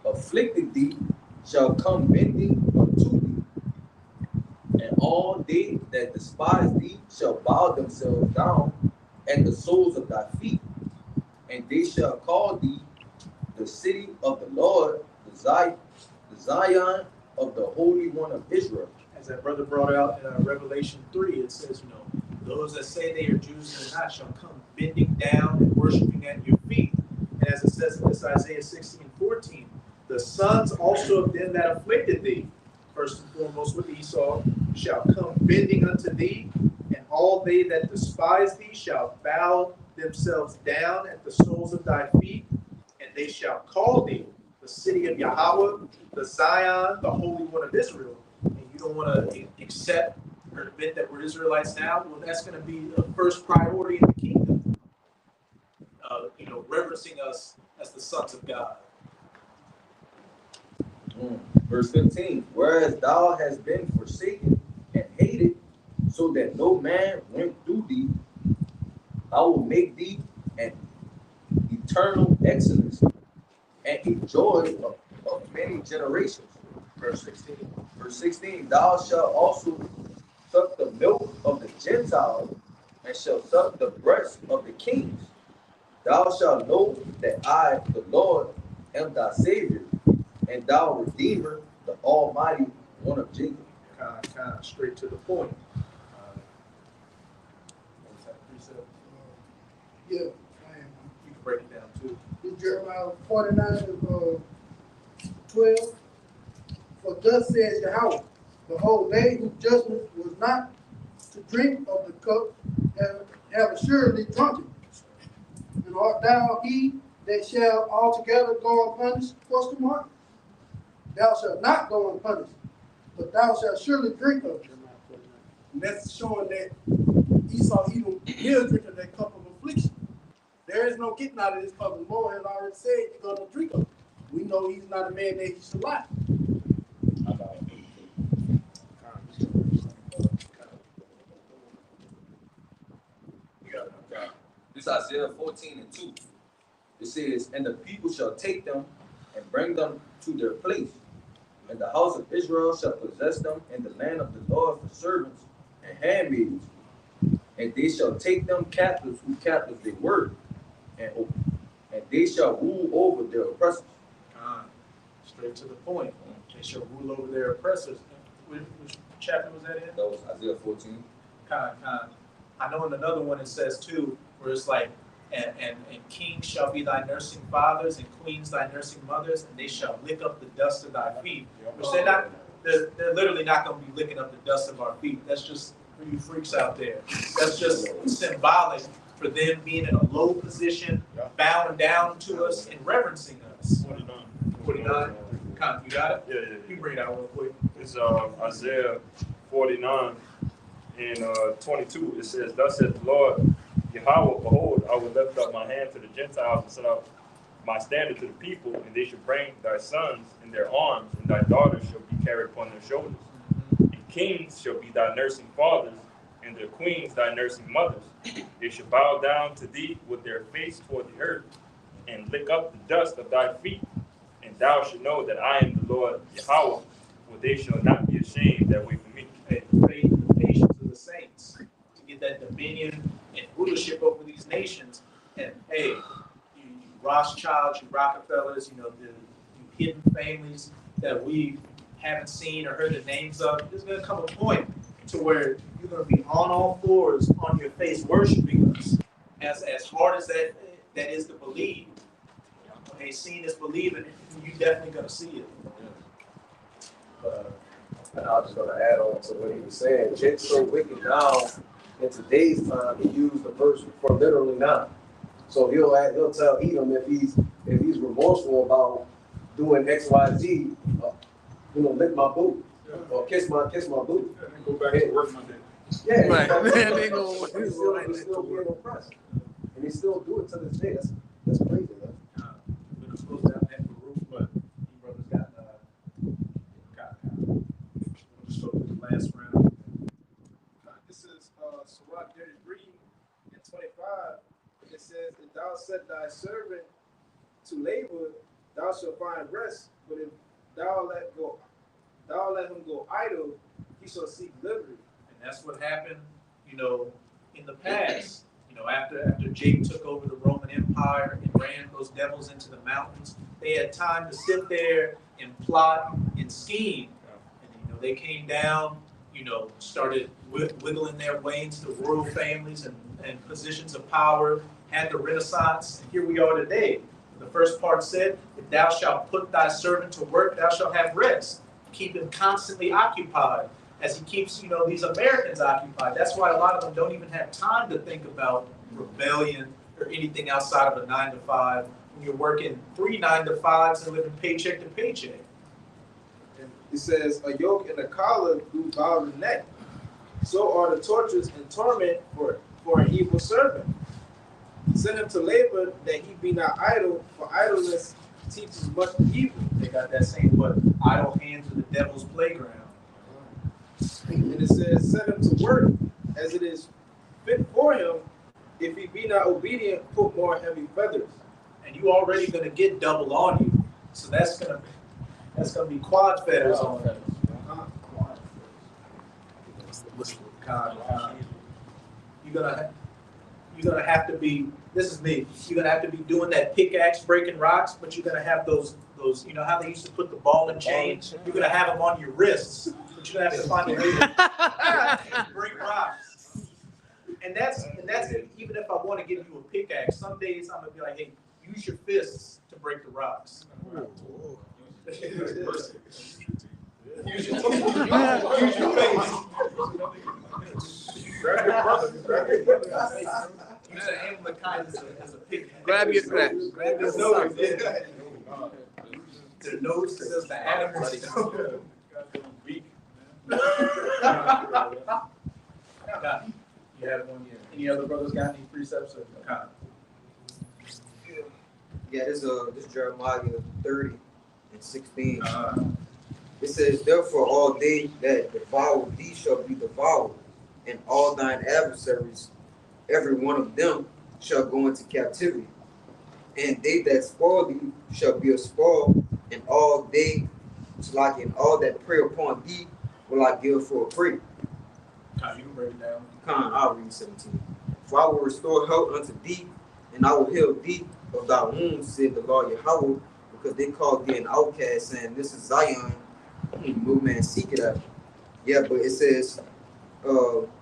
afflicted thee shall come bending unto thee, and all they that despise thee shall bow themselves down at the soles of thy feet, and they shall call thee the city of the Lord, the Zion of the Holy One of Israel. As that brother brought out in Revelation 3, it says, those that say they are Jews and are not shall come bending down and worshiping at your feet. And as it says in this Isaiah 16:14, the sons also of them that afflicted thee, first and foremost with Esau, shall come bending unto thee, and all they that despise thee shall bow themselves down at the soles of thy feet, and they shall call thee the city of Yahweh, the Zion, the Holy One of Israel. And you don't want to accept or admit that we're Israelites now, well, that's going to be the first priority in the kingdom. reverencing us as the sons of God. Verse 15, whereas thou hast been forsaken and hated, so that no man went through thee, I will make thee an eternal excellency and a joy of many generations. Verse 16. Verse 16, thou shalt also suck the milk of the Gentiles and shalt suck the breast of the kings. Thou shalt know that I, the Lord, am thy Savior, and thou Redeemer, the Almighty One of Jacob. Kind of straight to the point. Yeah, You can break it down too. it's Jeremiah 49, 12. For thus says Yahweh, behold, they whose judgment was not to drink of the cup have assuredly drunken. And art thou he that shall altogether go unpunished? Question mark. Thou shalt not go unpunished, but thou shalt surely drink of it. And that's showing that Esau Edom will drink of that cup of affliction. There is no getting out of this cup. The Lord has already said you're going to drink of it. We know he's not a man that he should lie. This Isaiah 14:2. It says, and the people shall take them and bring them to their place. And the house of Israel shall possess them in the land of the Lord for servants and handmaids. And they shall take them captives who captives they were, and they shall rule over their oppressors. Straight to the point. They shall rule over their oppressors. Which chapter was that in? That was Isaiah 14. Kind. I know in another one it says too, where it's like, and kings shall be thy nursing fathers, and queens thy nursing mothers, and they shall lick up the dust of thy feet. Which they're literally not going to be licking up the dust of our feet. That's just for you freaks out there. That's just symbolic for them being in a low position, bowing down to us and reverencing us. 49. You got it? Yeah. You can bring it out real quick. It's Isaiah 49 and 22. It says, thus says the Lord, Yahweh, behold, I will lift up my hand to the Gentiles and set up my standard to the people, and they shall bring thy sons in their arms, and thy daughters shall be carried upon their shoulders. And kings shall be thy nursing fathers, and their queens thy nursing mothers. They shall bow down to thee with their face toward the earth, and lick up the dust of thy feet. And thou shalt know that I am the Lord Yahweh, for they shall not be ashamed that wait for me. Faith and the patience of the saints to get that dominion and rulership over these nations. And hey, you Rothschilds, you Rockefellers, the hidden families that we haven't seen or heard the names of. There's going to come a point to where you're going to be on all fours on your face worshiping us. As hard as that is to believe. Hey, seeing is believing. You definitely going to see it. And I was just going to add on to what he was saying. It's so wicked now. In today's time, he used the verse for literally now. So he'll tell Edom if he's remorseful about doing X, Y, Z, lick my boot or kiss my boot. Go back to work Monday. Yeah, Right. he's still being oppressed, and he still do it to this day. That's crazy, man. We're going to close down that group, but you brothers got we'll just go to the last round. This is Sirach 33 and 25. It says, if thou set thy servant to labor, thou shalt find rest. But if thou let him go idle, he shall seek liberty. And that's what happened, in the past. After Jake took over the Roman Empire and ran those devils into the mountains, they had time to sit there and plot and scheme. And they came down, started wiggling their way into the royal families and positions of power, had the Renaissance, and here we are today. The first part said, if thou shalt put thy servant to work, thou shalt have rest. Keep him constantly occupied, as he keeps, these Americans occupied. That's why a lot of them don't even have time to think about rebellion or anything outside of a 9-to-5 when you're working 3 9-to-5s and living paycheck to paycheck. And it says, a yoke and a collar do bow the neck. So are the tortures and torment for an evil servant. Send him to labor that he be not idle, for idleness teaches much evil. They got that saying, what, idle hands are the devil's playground. And it says, send him to work as it is fit for him. If he be not obedient, put more heavy feathers. And you already gonna get double on you. So that's gonna be quad feathers on you. You're gonna have to be, this is me, you're gonna have to be doing that pickaxe breaking rocks, but you're gonna have those, you know how they used to put the ball and chain? You're gonna have them on your wrists, but you're gonna have to find a way to break rocks. And that's it. Even if I wanna give you a pickaxe, some days I'm gonna be like, hey, use your fists to break the rocks. Use your face. Grab your brother. Grab your brother. Use the Amalekite as a pickaxe. Grab your Grab his nose. The nose says the animal. You have one year. Any other brothers got any precepts or kind? Yeah, this Jeremiah 30:16. It says, therefore all they that devour thee shall be devoured, and all thine adversaries, every one of them, shall go into captivity. And they that spoil thee shall be a spoil, and all they, and all that prey upon thee will I give for a prey. You can break it down. I'll read 17. For I will restore health unto thee, and I will heal thee of thy wounds, said the Lord Yahweh, because they called thee an outcast, saying, this is Zion, no man seek it after. Yeah, but it says,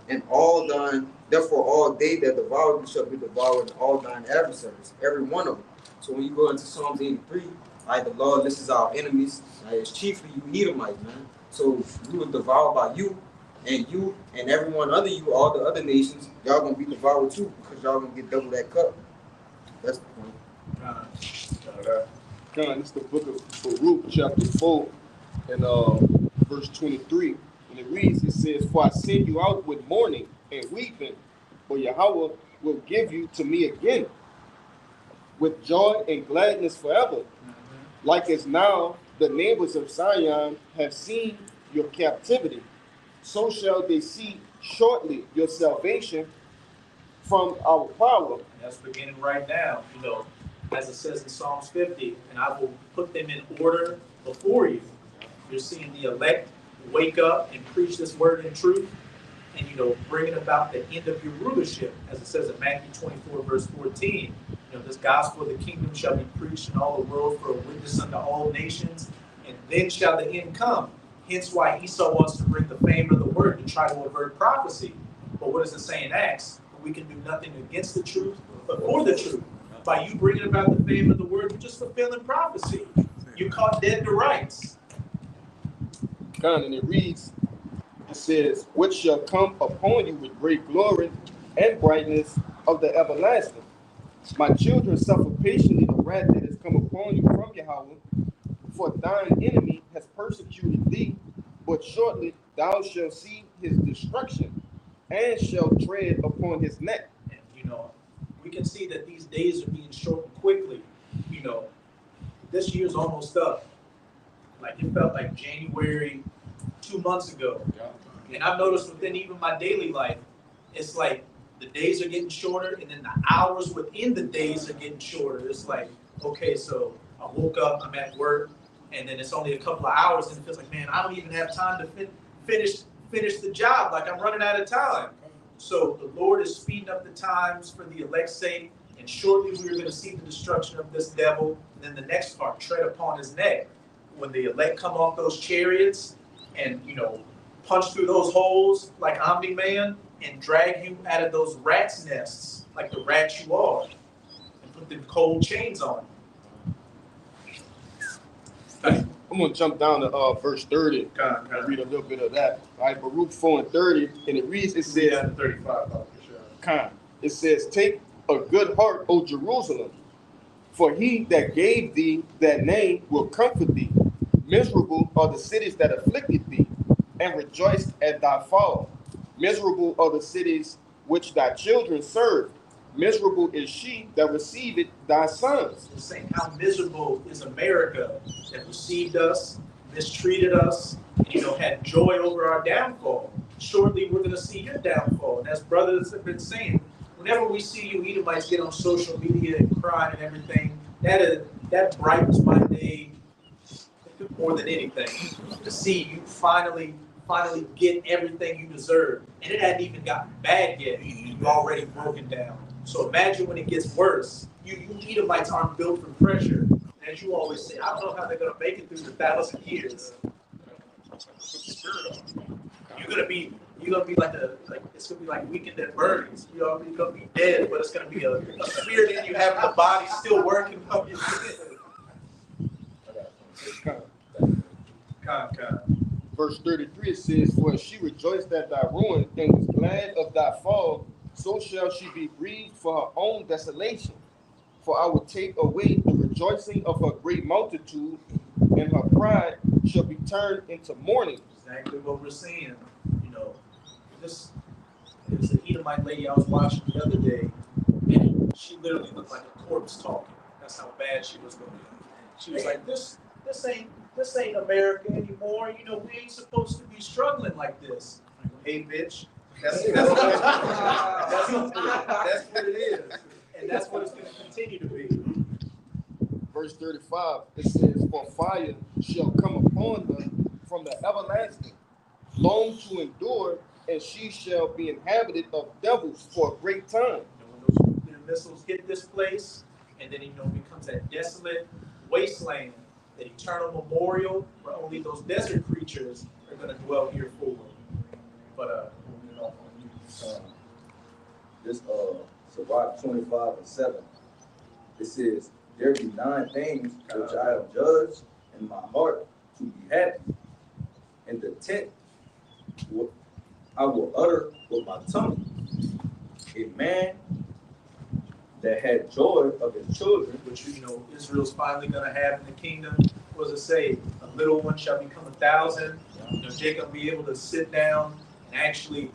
and all thine, therefore all they that devour thee shall be devoured, and all thine adversaries, every one of them. So when you go into Psalms 83, the Lord, this is our enemies, it's chiefly you Edomites, man. So we were devoured by you and everyone under you, all the other nations, y'all gonna be devoured too, because y'all gonna get double that cup. That's the point. It's the book of Baruch, chapter 4, and verse 23. And it reads, it says, for I send you out with mourning and weeping, for Yahweh will give you to me again, with joy and gladness forever. Like as now the neighbors of Zion have seen your captivity, so shall they see shortly your salvation from our power. And that's beginning right now, you know, as it says in Psalms 50, and I will put them in order before you. You're seeing the elect wake up and preach this word in truth, and, you know, bringing about the end of your rulership, as it says in Matthew 24, verse 14. You know, this gospel of the kingdom shall be preached in all the world for a witness unto all nations, and then shall the end come. Hence why Esau wants to bring the fame of the word to try to avert prophecy. But what does it say in Acts? We can do nothing against the truth, but for the truth. By you bringing about the fame of the word, you're just fulfilling prophecy. You're caught dead to rights. And it reads, it says, which shall come upon you with great glory and brightness of the everlasting. My children suffer patiently the wrath that has come upon you from Yahweh, for thine enemy has persecuted thee, but shortly thou shalt see his destruction, and shall tread upon his neck. And, you know, we can see that these days are being shortened quickly. You know, this year's almost up. Like, it felt like January 2 months ago. And I've noticed within even my daily life, it's like the days are getting shorter, and then the hours within the days are getting shorter. It's like, okay, so I woke up, I'm at work, and then it's only a couple of hours, and it feels like, man, I don't even have time to finish the job. Like, I'm running out of time. So the Lord is speeding up the times for the elect's sake, and shortly we are going to see the destruction of this devil. And then the next part, tread upon his neck. When the elect come off those chariots and, you know, punch through those holes like Omni-Man and drag you out of those rat's nests, like the rats you are, and put them cold chains on you. I'm going to jump down to verse 30 and read a little bit of that. All right, Baruch 4 and 30, and it reads, it says, 35. It says, take a good heart, O Jerusalem, for he that gave thee that name will comfort thee. Miserable are the cities that afflicted thee, and rejoiced at thy fall. Miserable are the cities which thy children served, Miserable is she that receiveth thy sons. It's saying how miserable is America that received us, mistreated us, and, had joy over our downfall. Shortly, we're going to see your downfall. And as brothers have been saying, whenever we see you Edomites get on social media and cry and everything, that brightens my day more than anything. To see you finally get everything you deserve. And it hadn't even gotten bad yet. You've already broken down. So imagine when it gets worse. You Edomites aren't built for pressure. And as you always say, I don't know how they're going to make it through the 1,000 years. You're gonna be like it's gonna be like Weekend at Bernie's. You're gonna be dead, but it's gonna be a spirit in you having the body still working. Verse 33 it says, for she rejoiced at thy ruin and was glad of thy fall, so shall she be grieved for her own desolation. For I will take away the rejoicing of her great multitude, and her pride shall be turned into mourning. Exactly what we're seeing. This is an Edomite lady I was watching the other day, and she literally looked like a corpse talking. That's how bad she was looking. She was like, "This ain't America anymore. We ain't supposed to be struggling like this." Hey, bitch. That's what it is, and that's what it's going to continue to be. Verse 35, it says, for fire shall come upon her from the everlasting, long to endure, and she shall be inhabited of devils for a great time. When those nuclear missiles hit this place, and then it becomes that desolate wasteland, that eternal memorial where only those desert creatures are going to dwell here forward. But this Sirach 25:7, it says, there be 9 things which I have judged in my heart to be happy. In the tent I will utter with my tongue. A man that had joy of his children, which Israel's finally going to have in the kingdom. What does it say? A little one shall become 1,000. Jacob will be able to sit down and actually,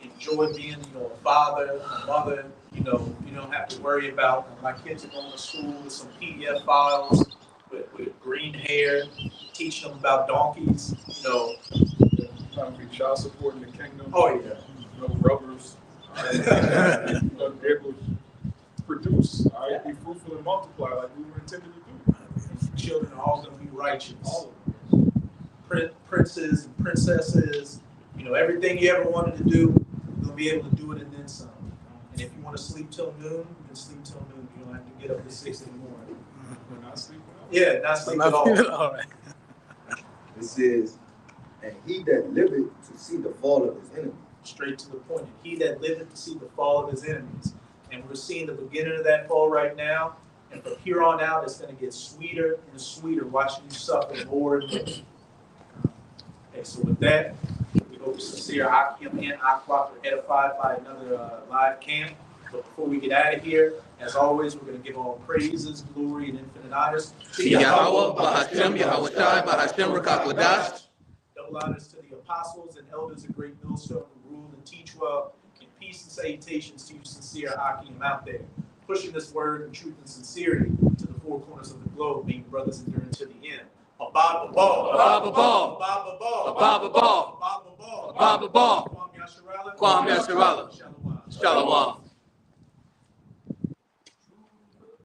enjoy being, a father, a mother. You don't have to worry about my kids are going to school with some PDF files with green hair, teaching them about donkeys. Trying to be child support in the kingdom. Oh yeah. No rubbers. Able to produce. All right, be fruitful and multiply like we were intended to do. Children are all going to be righteous. All of them. Princes and princesses. Everything you ever wanted to do, you're going to be able to do it and then some. And if you want to sleep till noon, you can sleep till noon. You don't have to get up at 6 in the morning. Not sleeping. Yeah, not sleep at all. All right. it says, and he that liveth to see the fall of his enemy. Straight to the point. He that liveth to see the fall of his enemies. And we're seeing the beginning of that fall right now. And from here on out, it's going to get sweeter and sweeter watching you suffer more and more. Okay, so with that, we hope Sincere Akim and Akwak are edified by another live camp. But before we get out of here, as always, we're going to give all praises, glory, and infinite honors to Yahweh, Bahashem, Yahweh Shai, Bahashem, Rakakwadash. Double honors to the apostles and elders of Great Millstone who rule and teach well. And peace and salutations to you, Sincere Akim, out there, pushing this word in truth and sincerity to the 4 corners of the globe, being brothers enduring to the end. Ababa ball, Ababa ball, Ababa ball, Ababa ball, Ababa ball, Ababa ball. Kwam Yasharala, Kwam Yasharala. Shalom.